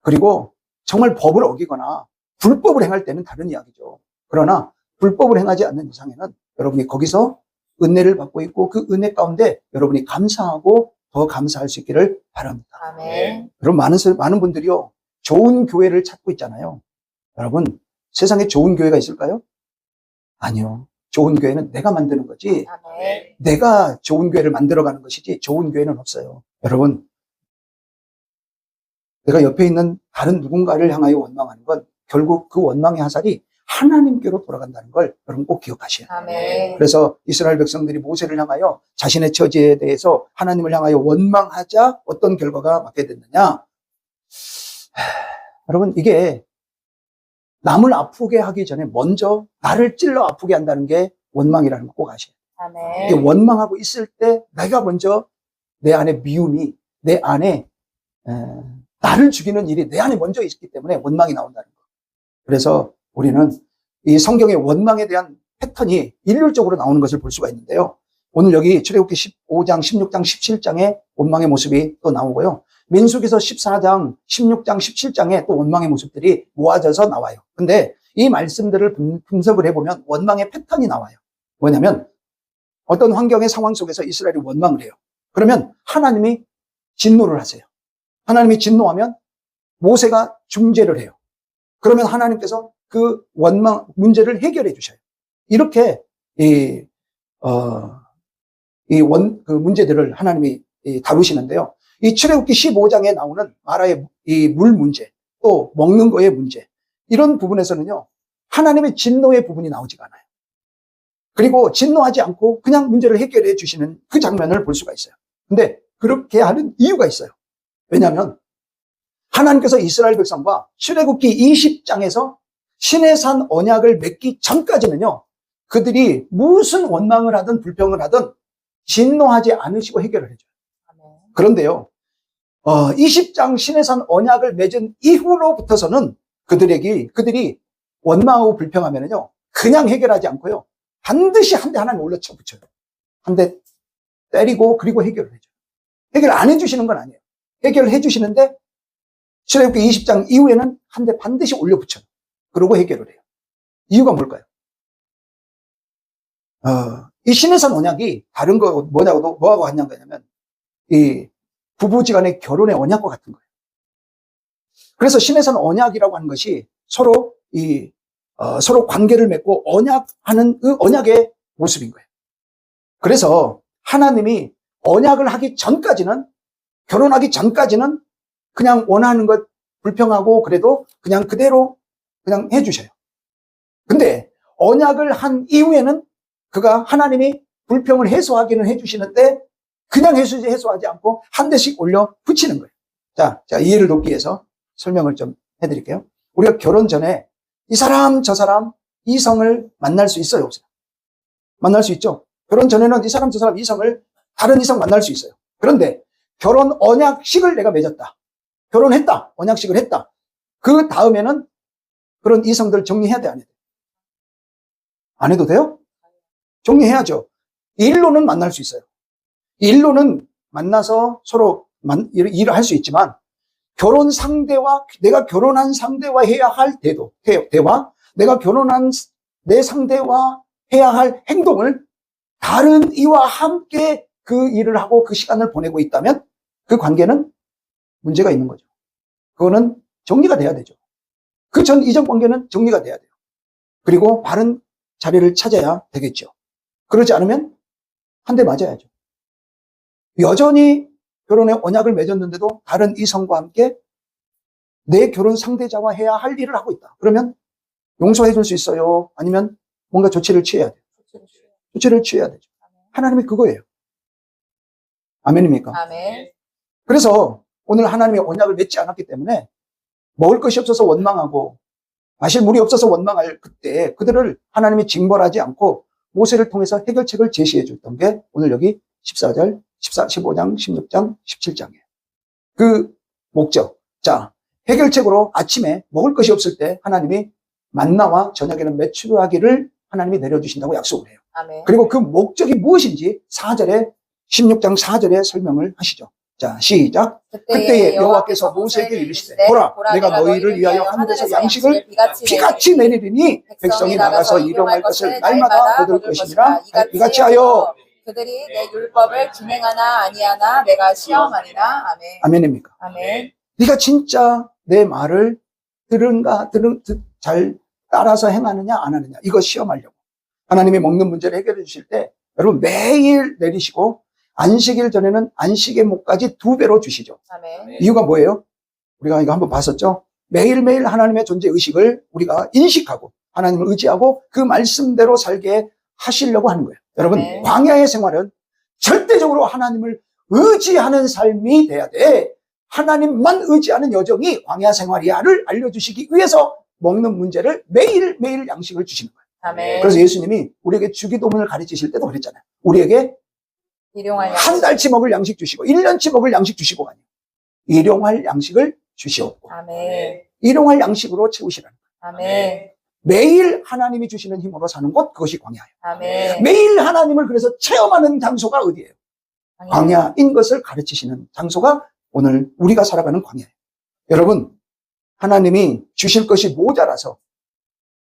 그리고 정말 법을 어기거나 불법을 행할 때는 다른 이야기죠. 그러나 불법을 행하지 않는 이상에는 여러분이 거기서 은혜를 받고 있고 그 은혜 가운데 여러분이 감사하고 더 감사할 수 있기를 바랍니다. 아멘. 여러분, 많은 분들이요, 좋은 교회를 찾고 있잖아요. 여러분, 세상에 좋은 교회가 있을까요? 아니요. 좋은 교회는 내가 만드는 거지, 아멘. 내가 좋은 교회를 만들어가는 것이지 좋은 교회는 없어요. 여러분, 내가 옆에 있는 다른 누군가를 향하여 원망하는 건 결국 그 원망의 화살이 하나님께로 돌아간다는 걸 여러분 꼭 기억하셔야 돼요. 아멘. 그래서 이스라엘 백성들이 모세를 향하여 자신의 처지에 대해서 하나님을 향하여 원망하자 어떤 결과가 맞게 됐느냐? 여러분, 이게 남을 아프게 하기 전에 먼저 나를 찔러 아프게 한다는 게 원망이라는 거 꼭 아셔야 돼요. 이게 아멘. 원망하고 있을 때 내가 먼저 내 안에 미움이, 내 안에 나를 죽이는 일이 내 안에 먼저 있기 때문에 원망이 나온다는 거. 그래서 우리는 이 성경의 원망에 대한 패턴이 일률적으로 나오는 것을 볼 수가 있는데요. 오늘 여기 출애굽기 15장, 16장, 17장에 원망의 모습이 또 나오고요. 민수기서 14장, 16장, 17장에 또 원망의 모습들이 모아져서 나와요. 근데 이 말씀들을 분석을 해보면 원망의 패턴이 나와요. 뭐냐면 어떤 환경의 상황 속에서 이스라엘이 원망을 해요. 그러면 하나님이 진노를 하세요. 하나님이 진노하면 모세가 중재를 해요. 그러면 하나님께서 그 원망 문제를 해결해 주셔요. 이렇게 그 문제들을 하나님이 다루시는데요. 이 출애굽기 15장에 나오는 마라의 이 물 문제, 또 먹는 거의 문제, 이런 부분에서는요, 하나님의 진노의 부분이 나오지가 않아요. 그리고 진노하지 않고 그냥 문제를 해결해 주시는 그 장면을 볼 수가 있어요. 근데 그렇게 하는 이유가 있어요. 왜냐하면 하나님께서 이스라엘 백성과 출애굽기 20장에서 시내산 언약을 맺기 전까지는요, 그들이 무슨 원망을 하든 불평을 하든 진노하지 않으시고 해결을 해줘요. 그런데요, 20장 시내산 언약을 맺은 이후로부터서는 그들이 원망하고 불평하면요, 그냥 해결하지 않고요, 반드시 한 대 하나님 올려 쳐붙여요. 한 대 때리고 그리고 해결을 해줘요. 해결 안 해주시는 건 아니에요. 해결을 해주시는데 출애굽기 20장 이후에는 한 대 반드시 올려 붙여요. 그러고 해결을 해요. 이유가 뭘까요? 이 시내산 언약이 다른 거 뭐하고 같냐면 이 부부지간의 결혼의 언약과 같은 거예요. 그래서 시내산 언약이라고 하는 것이 서로 서로 관계를 맺고 언약하는 그 언약의 모습인 거예요. 그래서 하나님이 언약을 하기 전까지는, 결혼하기 전까지는 그냥 원하는 것 불평하고 그래도 그냥 그대로 그냥 해주셔요. 근데 언약을 한 이후에는 그가 하나님이 불평을 해소하기는 해주시는데 그냥 해소하지 않고 한 대씩 올려 붙이는 거예요. 자, 이해를 돕기 위해서 설명을 좀 해드릴게요. 우리가 결혼 전에 이 사람 저 사람 이성을 만날 수 있어요, 없어요? 만날 수 있죠. 결혼 전에는 이 사람 저 사람 이성을 다른 이성 만날 수 있어요. 그런데 결혼 언약식을 내가 맺었다, 결혼했다, 언약식을 했다, 그 다음에는 그런 이성들 정리해야 돼, 안 해야 돼? 안 해도 돼요? 정리해야죠. 일로는 만날 수 있어요. 일로는 만나서 서로 일을 할 수 있지만 결혼 상대와, 내가 결혼한 상대와 해야 할 대화, 내가 결혼한 내 상대와 해야 할 행동을 다른 이와 함께 그 일을 하고 그 시간을 보내고 있다면 그 관계는 문제가 있는 거죠. 그거는 정리가 돼야 되죠. 그 이전 관계는 정리가 돼야 돼요. 그리고 바른 자리를 찾아야 되겠죠. 그러지 않으면 한 대 맞아야죠. 여전히 결혼의 언약을 맺었는데도 다른 이성과 함께 내 결혼 상대자와 해야 할 일을 하고 있다. 그러면 용서해 줄 수 있어요? 아니면 뭔가 조치를 취해야 돼요? 조치를 취해야 되죠. 하나님이 그거예요. 아멘입니까? 아멘. 그래서 오늘 하나님의 언약을 맺지 않았기 때문에 먹을 것이 없어서 원망하고 마실 물이 없어서 원망할 그때 그들을 하나님이 징벌하지 않고 모세를 통해서 해결책을 제시해 줬던 게 오늘 여기 14장, 16장, 17장이에요. 그 목적. 자, 해결책으로 아침에 먹을 것이 없을 때 하나님이 만나와 저녁에는 메추라기를 하나님이 내려주신다고 약속을 해요. 아멘. 그리고 그 목적이 무엇인지 16장 4절에 설명을 하시죠. 자, 시작. 그때에 여호와께서 모세에게 이르시되 보라, 내가 너희를 위하여 하늘에서 양식을 비같이 내리리니 백성이 나가서 일용할 것을 날마다 거둘 것이니라. 이같이 하여 그들이 내 율법을 준행하나 아니하나 내가 시험하리라. 아멘. 아멘입니까? 아멘. 네가 진짜 내 말을 잘 따라서 행하느냐 안 하느냐 이거 시험하려고 하나님이 먹는 문제를 해결해 주실 때 여러분 매일 내리시고 안식일 전에는 안식의 목까지 2배로 주시죠. 아멘. 이유가 뭐예요? 우리가 이거 한번 봤었죠. 매일매일 하나님의 존재 의식을 우리가 인식하고 하나님을 의지하고 그 말씀대로 살게 하시려고 하는 거예요. 여러분 네. 광야의 생활은 절대적으로 하나님을 의지하는 삶이 돼야 돼. 하나님만 의지하는 여정이 광야 생활이야를 알려주시기 위해서 먹는 문제를 매일매일 양식을 주시는 거예요. 아멘. 그래서 예수님이 우리에게 주기도문을 가르치실 때도 그랬잖아요. 우리에게 일용할 한 달치 먹을 양식 주시고 1년치 먹을 양식 주시고 아니에요. 일용할 양식을 주시옵고 아멘. 일용할 양식으로 채우시라는 거예요. 아멘. 매일 하나님이 주시는 힘으로 사는 곳 그것이 광야예요. 아멘. 매일 하나님을 그래서 체험하는 장소가 어디예요? 광야인 것을 가르치시는 장소가 오늘 우리가 살아가는 광야예요. 여러분 하나님이 주실 것이 모자라서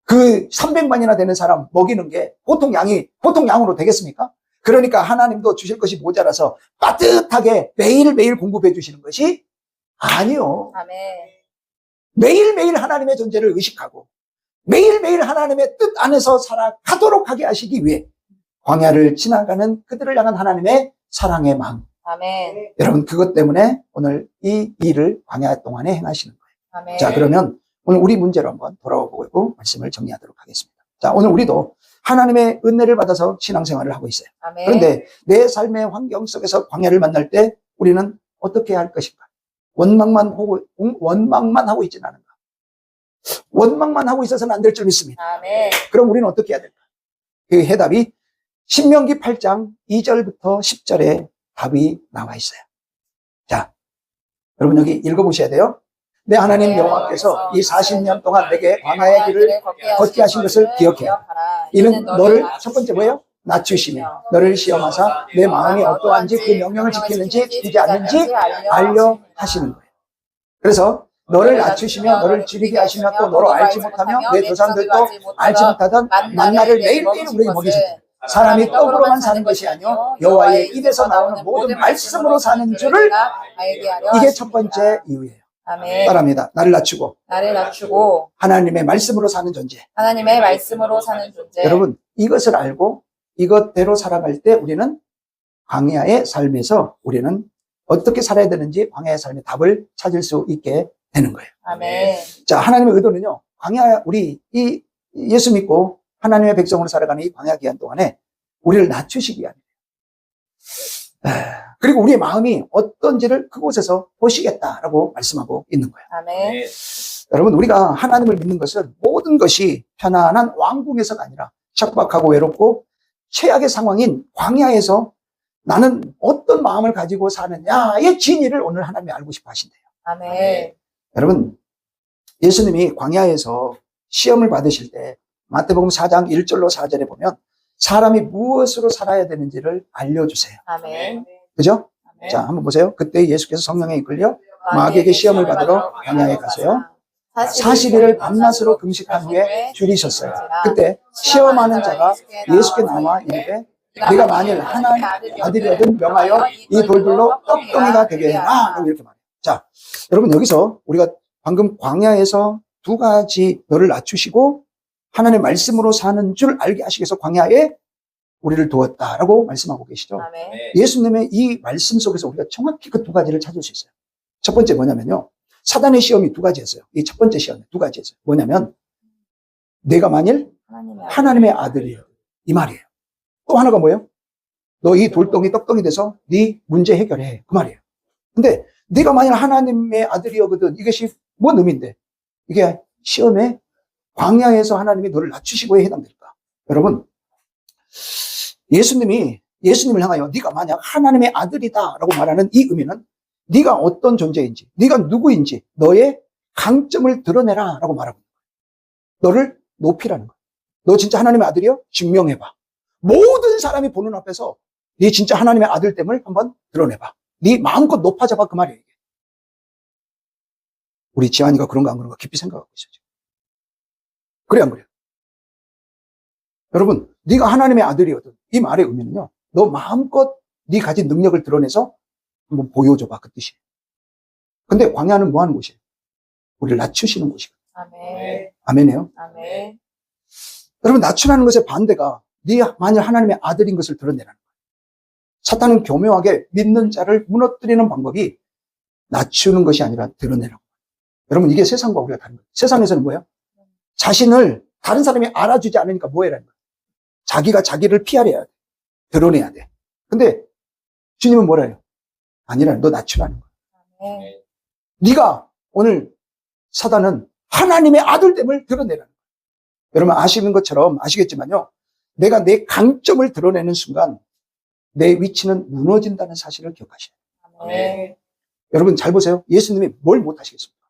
그 300만이나 되는 사람 먹이는 게 보통 양으로 되겠습니까? 그러니까 하나님도 주실 것이 모자라서 따뜻하게 매일매일 공급해 주시는 것이 아니요. 아멘. 매일매일 하나님의 존재를 의식하고 매일매일 하나님의 뜻 안에서 살아가도록 하게 하시기 위해 광야를 지나가는 그들을 향한 하나님의 사랑의 마음. 아멘. 여러분 그것 때문에 오늘 이 일을 광야 동안에 행하시는 거예요. 아멘. 자, 그러면 오늘 우리 문제로 한번 돌아와 보고 말씀을 정리하도록 하겠습니다. 자, 오늘 우리도 하나님의 은혜를 받아서 신앙생활을 하고 있어요. 아멘. 그런데 내 삶의 환경 속에서 광야를 만날 때 우리는 어떻게 해야 할 것인가? 원망만 하고 있지는 않은가? 원망만 하고 있어서는 안 될 줄 믿습니다. 아멘. 그럼 우리는 어떻게 해야 될까? 그 해답이 신명기 8장 2절부터 10절에 답이 나와 있어요. 자, 여러분 여기 읽어보셔야 돼요. 내 하나님 여호와께서 이 40년 동안 내게 광야의 길을 걷게 하신 것을 기억해라. 이는 너를 첫 번째 뭐예요? 낮추시며 너를 시험하사 내 마음이 어떠한지 그 명령을 지키는지 지키지 않는지 알려 하시는 거예요. 그래서 너를 낮추시며 너를 줄이게 하시며 또 너로 알지 못하며 내 조상들도 알지 못하던 만나를 매일매일 우리에게 먹이신다. 사람이 떡으로만 사는 것이 아니요 여호와의 입에서 나오는 모든 말씀으로 사는 줄을 이게 첫 번째 이유예요. 아멘. 따라합니다. 나를 낮추고 하나님의 말씀으로 사는 존재. 하나님의 말씀으로 사는 존재. 여러분 이것을 알고 이것대로 살아갈 때 우리는 광야의 삶에서 우리는 어떻게 살아야 되는지 광야의 삶의 답을 찾을 수 있게 되는 거예요. 아멘. 자, 하나님의 의도는요. 광야 우리 이 예수 믿고 하나님의 백성으로 살아가는 이 광야 기간 동안에 우리를 낮추시기 위함이에요. 그리고 우리의 마음이 어떤지를 그곳에서 보시겠다라고 말씀하고 있는 거예요. 아멘. 여러분 우리가 하나님을 믿는 것은 모든 것이 편안한 왕궁에서가 아니라 척박하고 외롭고 최악의 상황인 광야에서 나는 어떤 마음을 가지고 사느냐의 진리를 오늘 하나님이 알고 싶어 하신대요. 아멘. 여러분 예수님이 광야에서 시험을 받으실 때 마태복음 4장 1절로 4절에 보면 사람이 무엇으로 살아야 되는지를 알려주세요. 아멘. 그죠? 아멘. 자, 한번 보세요. 그때 예수께서 성령에 이끌려 마귀에게 시험을 받으러 광야에 가세요. 40일을 밤낮으로 금식한 후에 줄이셨어요. 그때 시험하는 자가 예수께 나와 이르되 네가 만일 하나님 아들이거든 명하여 이 돌들로 떡덩이가 되게 해라. 이렇게 말해요. 자, 여러분 여기서 우리가 방금 광야에서 두 가지 너를 낮추시고 하나님의 말씀으로 사는 줄 알게 하시기 위해서 광야에 우리를 두었다라고 말씀하고 계시죠. 아멘. 예수님의 이 말씀 속에서 우리가 정확히 그 두 가지를 찾을 수 있어요. 첫 번째 뭐냐면요. 사단의 시험이 두 가지였어요. 이 첫 번째 시험이 두 가지였어요. 뭐냐면 내가 만일 하나님의 아들이에요. 이 말이에요. 또 하나가 뭐예요? 너 이 돌덩이 떡덩이 돼서 네 문제 해결해. 그 말이에요. 근데 네가 만일 하나님의 아들이거든 이것이 뭔 의미인데 이게 시험에 광야에서 하나님이 너를 낮추시고에 해당될까? 여러분 예수님을 향하여 네가 만약 하나님의 아들이다라고 말하는 이 의미는 네가 어떤 존재인지 네가 누구인지 너의 강점을 드러내라라고 말하고 있는 거예요. 너를 높이라는 거예요. 너 진짜 하나님의 아들이요? 증명해봐. 모든 사람이 보는 앞에서 네 진짜 하나님의 아들됨을 한번 드러내봐. 네 마음껏 높아져봐 그 말이에요. 우리 지한이가 그런가 안 그런가 깊이 생각하고 있어요. 지금. 그래 안 그래요? 여러분, 네가 하나님의 아들이거든. 이 말의 의미는요. 너 마음껏 네 가진 능력을 드러내서 한번 보여줘봐 그 뜻이에요. 근데 광야는 뭐 하는 곳이에요? 우리를 낮추시는 곳이거든요. 아멘. 아멘이에요? 아멘. 여러분, 낮추라는 것의 반대가 네 만일 하나님의 아들인 것을 드러내라는 거예요. 사탄은 교묘하게 믿는 자를 무너뜨리는 방법이 낮추는 것이 아니라 드러내라고. 여러분, 이게 세상과 우리가 다른 거예요. 세상에서는 뭐예요? 자신을 다른 사람이 알아주지 않으니까 뭐 해라는 거예요? 자기가 자기를 피하려야 돼. 드러내야 돼. 근데 주님은 뭐라 해요? 아니라 너 낮추라는 거예요. 아멘. 네가 오늘 사단은 하나님의 아들됨을 드러내라는 거예요. 여러분 아시는 것처럼 아시겠지만요. 내가 내 강점을 드러내는 순간 내 위치는 무너진다는 사실을 기억하셔야 돼요. 아멘. 여러분 잘 보세요. 예수님이 뭘 못하시겠습니까?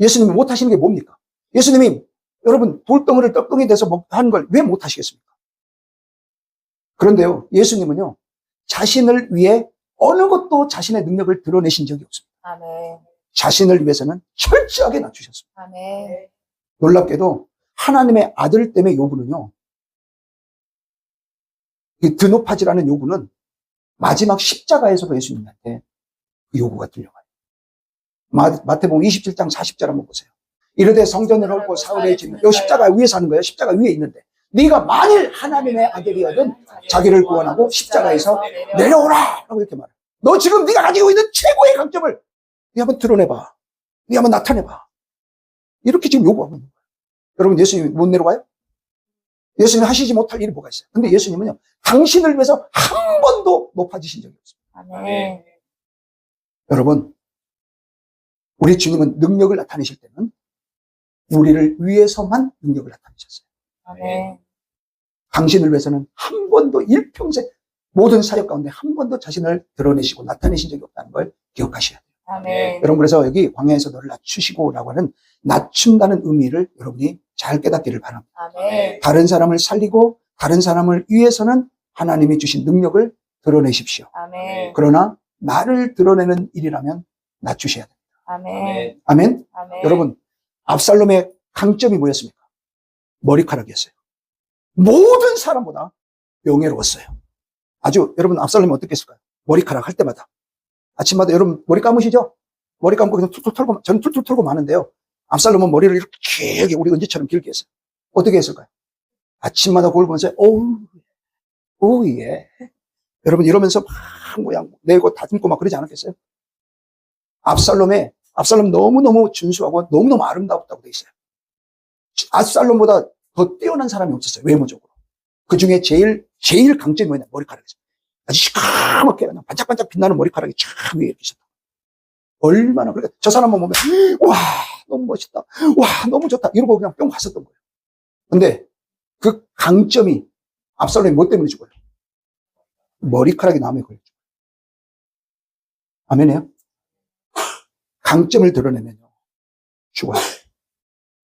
예수님이 못하시는 게 뭡니까? 예수님이 여러분 돌덩이를 떡덩이 돼서 하는 걸 왜 못하시겠습니까? 그런데요. 예수님은요. 자신을 위해 어느 것도 자신의 능력을 드러내신 적이 없습니다. 아멘. 자신을 위해서는 철저하게 낮추셨습니다. 아멘. 놀랍게도 하나님의 아들 때문에 요구는요. 이 드높아지라는 요구는 마지막 십자가에서도 예수님한테 그 요구가 들려가요. 마태복음 27장 40절 한번 보세요. 이르되 성전을 헐고 사흘에 짓는 요 십자가 위에서 하는 거예요. 십자가 위에 있는데 네가 만일 하나님의 아들이거든 자기를 구원하고 십자가에서 내려오라 라고 이렇게 말해요. 너 지금 네가 가지고 있는 최고의 강점을 네 한번 드러내봐. 네 한번 나타내봐. 이렇게 지금 요구하고 있는 거예요. 여러분 예수님이 못 내려와요? 예수님이 하시지 못할 일이 뭐가 있어요? 근데 예수님은요. 당신을 위해서 한 번도 높아지신 적이 없습니다. 아멘. 여러분 우리 주님은 능력을 나타내실 때는 우리를 위해서만 능력을 나타내셨어요. 아멘. 당신을 위해서는 한 번도 일평생 모든 사역 가운데 한 번도 자신을 드러내시고 나타내신 적이 없다는 걸 기억하셔야 돼요. 아멘. 여러분 그래서 여기 광야에서 너를 낮추시고라고 하는 낮춘다는 의미를 여러분이 잘 깨닫기를 바랍니다. 아멘. 다른 사람을 살리고 다른 사람을 위해서는 하나님이 주신 능력을 드러내십시오. 아멘. 그러나 나를 드러내는 일이라면 낮추셔야 됩니다. 아멘. 아멘? 아멘. 여러분 압살롬의 강점이 뭐였습니까? 머리카락이었어요. 모든 사람보다 명예로웠어요. 아주 여러분 압살롬이 어떻게 했을까요? 머리카락 할 때마다 아침마다 여러분 머리 감으시죠? 머리 감고 그냥 툭툭 털고 저는 툭툭 털고 마는데요. 압살롬은 머리를 이렇게 길게 우리 은지처럼 길게 했어요. 어떻게 했을까요? 아침마다 그걸 보면서 오우 예. 여러분 이러면서 막 그냥 내고 다듬고 막 그러지 않았겠어요? 압살롬 너무너무 준수하고 너무너무 아름답다고 돼 있어요. 압살롬보다 더 뛰어난 사람이 없었어요. 외모적으로. 그 중에 제일 강점이 뭐냐? 머리카락이었어요. 아주 시커멓게 그냥 반짝반짝 빛나는 머리카락이 쫙 위에 이렇게 있었다. 얼마나 그래. 저 사람만 보면 와 너무 멋있다. 와 너무 좋다. 이러고 그냥 뿅 갔었던 거예요. 근데 그 강점이 압살롬이 뭐 때문에 죽어요? 머리카락이 나무에 걸려 죽어요. 아멘이에요? 강점을 드러내면요. 죽어요.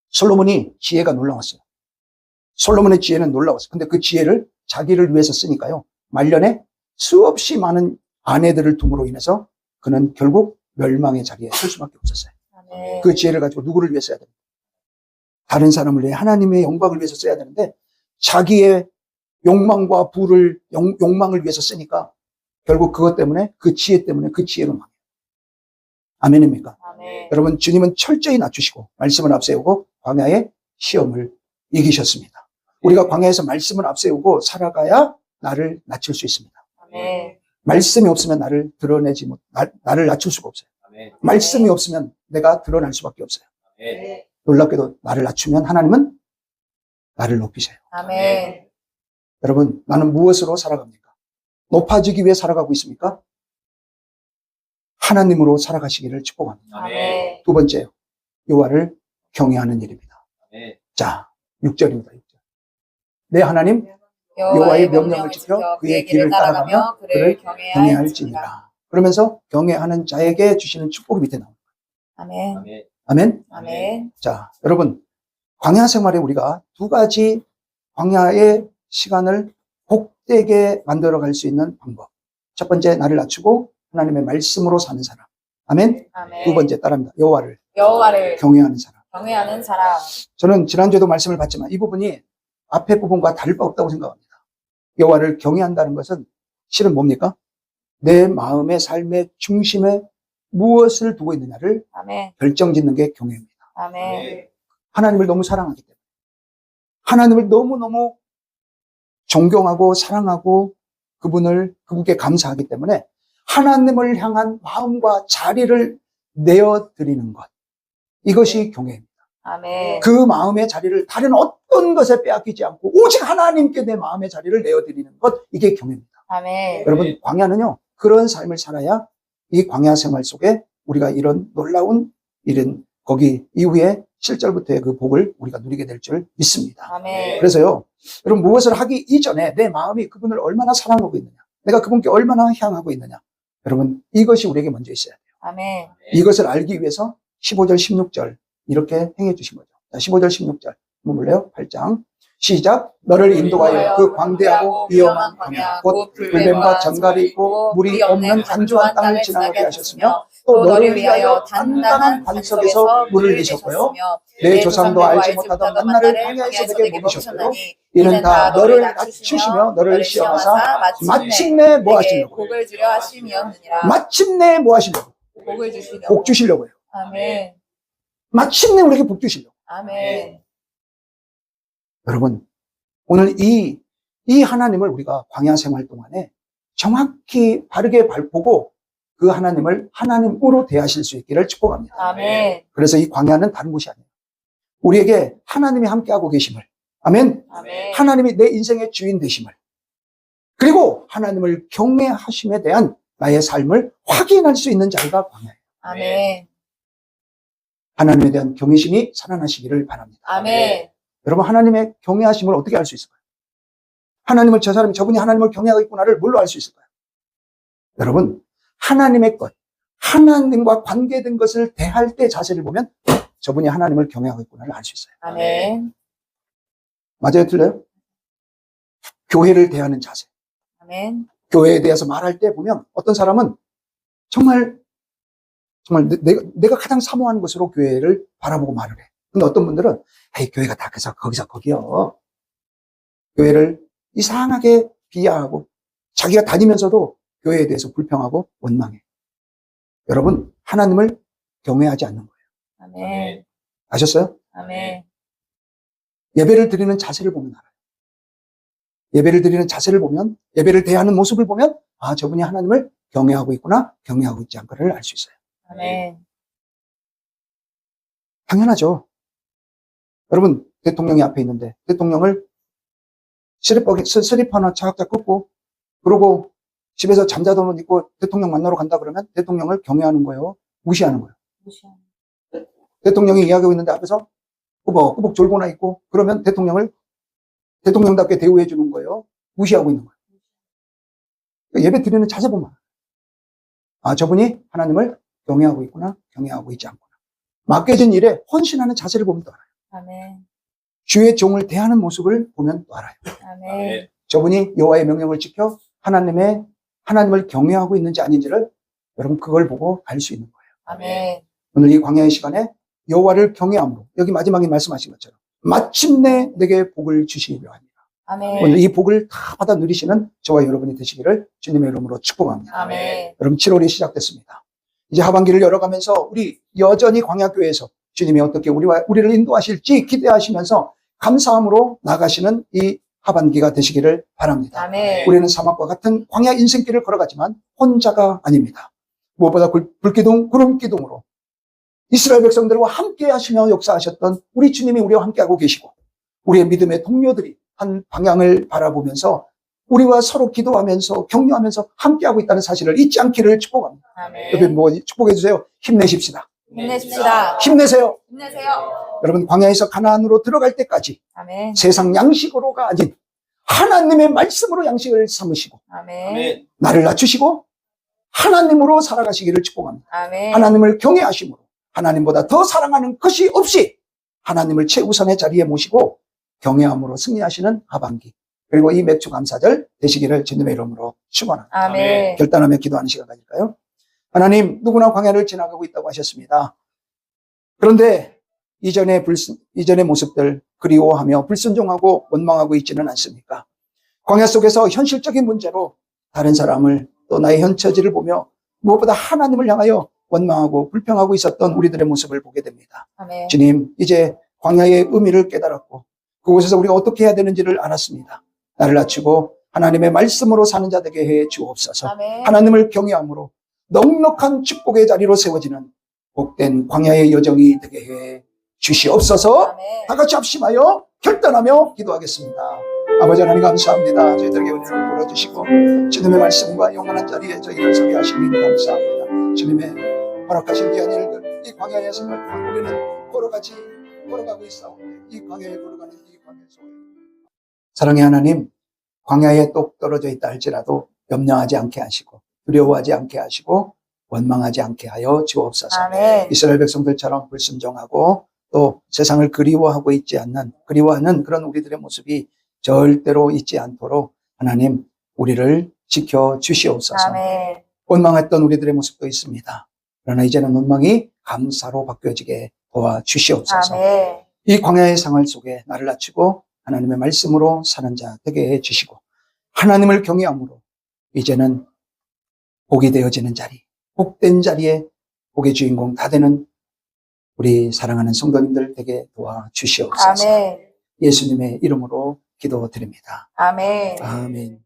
솔로몬이 지혜가 놀라웠어요. 솔로몬의 지혜는 놀라웠어요. 근데 그 지혜를 자기를 위해서 쓰니까요. 말년에 수없이 많은 아내들을 둠으로 인해서 그는 결국 멸망의 자리에 설 수밖에 없었어요. 아멘. 그 지혜를 가지고 누구를 위해 써야 됩니까? 다른 사람을 위해 하나님의 영광을 위해서 써야 되는데 자기의 욕망과 부를 욕망을 위해서 쓰니까 결국 그것 때문에 그 지혜 때문에 그 지혜로 망해요. 아멘입니까? 아멘. 여러분 주님은 철저히 낮추시고 말씀을 앞세우고 광야의 시험을 이기셨습니다. 우리가 광야에서 말씀을 앞세우고 살아가야 나를 낮출 수 있습니다. 아멘. 말씀이 없으면 나를 드러내지 못, 나를 낮출 수가 없어요. 아멘. 말씀이 없으면 내가 드러날 수밖에 없어요. 아멘. 놀랍게도 나를 낮추면 하나님은 나를 높이세요. 아멘. 여러분 나는 무엇으로 살아갑니까? 높아지기 위해 살아가고 있습니까? 하나님으로 살아가시기를 축복합니다. 아멘. 두 번째요. 여호와를 경외하는 일입니다. 아멘. 자, 6절입니다. 6절. 내 하나님 여호와의 명령을 지켜 그의 길을 따라가며 그를 경외할지니라. 그러면서 경외하는 자에게 주시는 축복이 밑에 나옵니다. 아멘. 아멘. 아멘. 아멘. 자, 여러분 광야 생활에 우리가 두 가지 광야의 시간을 복되게 만들어갈 수 있는 방법. 첫 번째 나를 낮추고 하나님의 말씀으로 사는 사람. 아멘. 아멘. 두 번째 따라합니다. 여호와를 경외하는 사람. 경외하는 사람. 저는 지난주에도 말씀을 받지만 이 부분이 앞에 부분과 다를 바 없다고 생각합니다. 여호와를 경외한다는 것은 실은 뭡니까? 내 마음의 삶의 중심에 무엇을 두고 있느냐를 아멘. 결정짓는 게 경외입니다. 아멘. 하나님을 너무 사랑하기 때문에, 하나님을 너무너무 존경하고 사랑하고 그분께 감사하기 때문에 하나님을 향한 마음과 자리를 내어드리는 것, 이것이 경외입니다. 아멘. 그 마음의 자리를 다른 어떤 것에 빼앗기지 않고 오직 하나님께 내 마음의 자리를 내어드리는 것, 이게 경외입니다. 아멘. 여러분, 광야는요, 그런 삶을 살아야 이 광야 생활 속에 우리가 이런 놀라운 이런 거기 이후에 7절부터의 그 복을 우리가 누리게 될 줄 믿습니다. 아멘. 그래서요, 여러분, 무엇을 하기 이전에 내 마음이 그분을 얼마나 사랑하고 있느냐, 내가 그분께 얼마나 향하고 있느냐, 여러분, 이것이 우리에게 먼저 있어야 돼요. 아멘. 이것을 알기 위해서 15절, 16절 이렇게 행해 주신 거죠. 자, 15절, 16절 한번 볼래요? 8장 시작. 너를 인도하여 그 광대하고 위험한 광야 곧 불뱀과 정갈이 있고 물이 없는 간조한 땅을 지나게 하셨으며 또 너를 위하여 단단한 반석에서 물을 내셨고요. 내 조상도 알지 못하던 만나를 광야에서 내게 먹이셨고요. 이는 다 너를 낮추시며 너를 시험하사 마침내 뭐 하시려고? 복을 주려 하심이었느니라. 마침내 뭐 하시려고? 복을 주시려. 복 주시려고요. 아멘. 마침내 우리에게 복 주시려고. 아멘. 여러분, 오늘 이 하나님을 우리가 광야 생활 동안에 정확히 바르게 보고 그 하나님을 하나님으로 대하실 수 있기를 축복합니다. 아멘. 그래서 이 광야는 다른 곳이 아니에요. 우리에게 하나님이 함께하고 계심을, 아멘. 아멘. 하나님이 내 인생의 주인 되심을, 그리고 하나님을 경외하심에 대한 나의 삶을 확인할 수 있는 자리가 광야예요. 아멘. 하나님에 대한 경외심이 살아나시기를 바랍니다. 아멘. 여러분, 하나님의 경외하심을 어떻게 알 수 있을까요? 하나님을 저분이 하나님을 경외하고 있구나를 뭘로 알 수 있을까요? 여러분, 하나님의 것, 하나님과 관계된 것을 대할 때 자세를 보면 저분이 하나님을 경외하고 있구나를 알 수 있어요. 아멘. 맞아요? 틀려요? 교회를 대하는 자세. 아멘. 교회에 대해서 말할 때 보면 어떤 사람은 정말 내가 가장 사모하는 것으로 교회를 바라보고 말을 해. 근데 어떤 분들은 에이, 교회가 다 그래서 거기요. 교회를 이상하게 비하하고 자기가 다니면서도 교회에 대해서 불평하고 원망해. 여러분, 하나님을 경외하지 않는 거예요. 아멘. 아셨어요? 아멘. 예배를 드리는 자세를 보면 알아요. 예배를 드리는 자세를 보면, 예배를 대하는 모습을 보면 아, 저분이 하나님을 경외하고 있구나, 경외하고 있지 않고를 알 수 있어요. 아멘. 당연하죠. 여러분, 대통령이 앞에 있는데 대통령을 슬리퍼 하나 차갑게 끄고 그러고 집에서 잠자도는 입고 대통령 만나러 간다 그러면 대통령을 경외하는 거예요? 무시하는 거예요? 대통령이 이야기하고 있는데 앞에서 꾸벅꾸벅 졸고나 있고 그러면 대통령을 대통령답게 대우해 주는 거예요? 무시하고 있는 거예요? 예배 드리는 자세 보면 아, 저분이 하나님을 경외하고 있구나, 경외하고 있지 않구나. 맡겨진 일에 헌신하는 자세를 보면 또 알아요. 아멘. 주의 종을 대하는 모습을 보면 또 알아요. 아멘. 저분이 여호와의 명령을 지켜 하나님을 경외하고 있는지 아닌지를 여러분 그걸 보고 알 수 있는 거예요. 아멘. 오늘 이 광야의 시간에 여호와를 경외함으로 여기 마지막에 말씀하신 것처럼 마침내 내게 복을 주시리라 합니다. 아멘. 오늘 이 복을 다 받아 누리시는 저와 여러분이 되시기를 주님의 이름으로 축복합니다. 아멘. 여러분 7월이 시작됐습니다. 이제 하반기를 열어가면서 우리 여전히 광야교회에서 주님이 어떻게 우리를 인도하실지 기대하시면서 감사함으로 나가시는 이 하반기가 되시기를 바랍니다. 아멘. 우리는 사막과 같은 광야 인생길을 걸어가지만 혼자가 아닙니다. 무엇보다 불기둥, 구름기둥으로 이스라엘 백성들과 함께 하시며 역사하셨던 우리 주님이 우리와 함께하고 계시고 우리의 믿음의 동료들이 한 방향을 바라보면서 우리와 서로 기도하면서 격려하면서 함께하고 있다는 사실을 잊지 않기를 축복합니다. 아멘. 여러분 축복해 주세요. 힘내십시다. 힘내십시다. 힘내세요. 힘내세요. 여러분 광야에서 가나안으로 들어갈 때까지 아멘. 세상 양식으로가 아닌 하나님의 말씀으로 양식을 삼으시고 아멘. 나를 낮추시고 하나님으로 살아가시기를 축복합니다. 아멘. 하나님을 경외하심으로 하나님보다 더 사랑하는 것이 없이 하나님을 최우선의 자리에 모시고 경외함으로 승리하시는 하반기 그리고 이 맥주 감사절 되시기를 주님의 이름으로 축원합니다. 아멘. 결단하며 기도하는 시간 가질까요? 하나님, 누구나 광야를 지나가고 있다고 하셨습니다. 그런데 이전의 모습들 그리워하며 불순종하고 원망하고 있지는 않습니까? 광야 속에서 현실적인 문제로 다른 사람을 또 나의 현처지를 보며 무엇보다 하나님을 향하여 원망하고 불평하고 있었던 우리들의 모습을 보게 됩니다. 아멘. 주님, 이제 광야의 의미를 깨달았고 그곳에서 우리가 어떻게 해야 되는지를 알았습니다. 나를 낮추고 하나님의 말씀으로 사는 자 되게 해 주옵소서. 아멘. 하나님을 경외함으로 넉넉한 축복의 자리로 세워지는 복된 광야의 여정이 되게 해 주시옵소서. 아멘. 다 같이 합심하여 결단하며 기도하겠습니다. 아버지 하나님 감사합니다. 저희들에게 은혜를 불어주시고 주님의 말씀과 영원한 자리에 저희를 서게 하시니 감사합니다. 주님의 허락하신 귀한 일들, 이 광야의 생활 동안 우리는 걸어가고 있사오니 이 광야에 걸어가는 이 광야 속에 사랑의 하나님, 광야에 똑 떨어져 있다 할지라도 염려하지 않게 하시고 두려워하지 않게 하시고 원망하지 않게 하여 주옵소서. 아멘. 이스라엘 백성들처럼 불순종하고 또 세상을 그리워하는 그런 우리들의 모습이 절대로 있지 않도록 하나님 우리를 지켜 주시옵소서. 아멘. 원망했던 우리들의 모습도 있습니다. 그러나 이제는 원망이 감사로 바뀌어지게 도와주시옵소서. 아멘. 이 광야의 생활 속에 나를 낮추고 하나님의 말씀으로 사는 자 되게 해주시고 하나님을 경외함으로 이제는 복이 되어지는 자리, 복된 자리에 복의 주인공 다 되는 우리 사랑하는 성도님들 되게 도와주시옵소서. 아멘. 예수님의 이름으로 기도드립니다. 아멘. 아멘.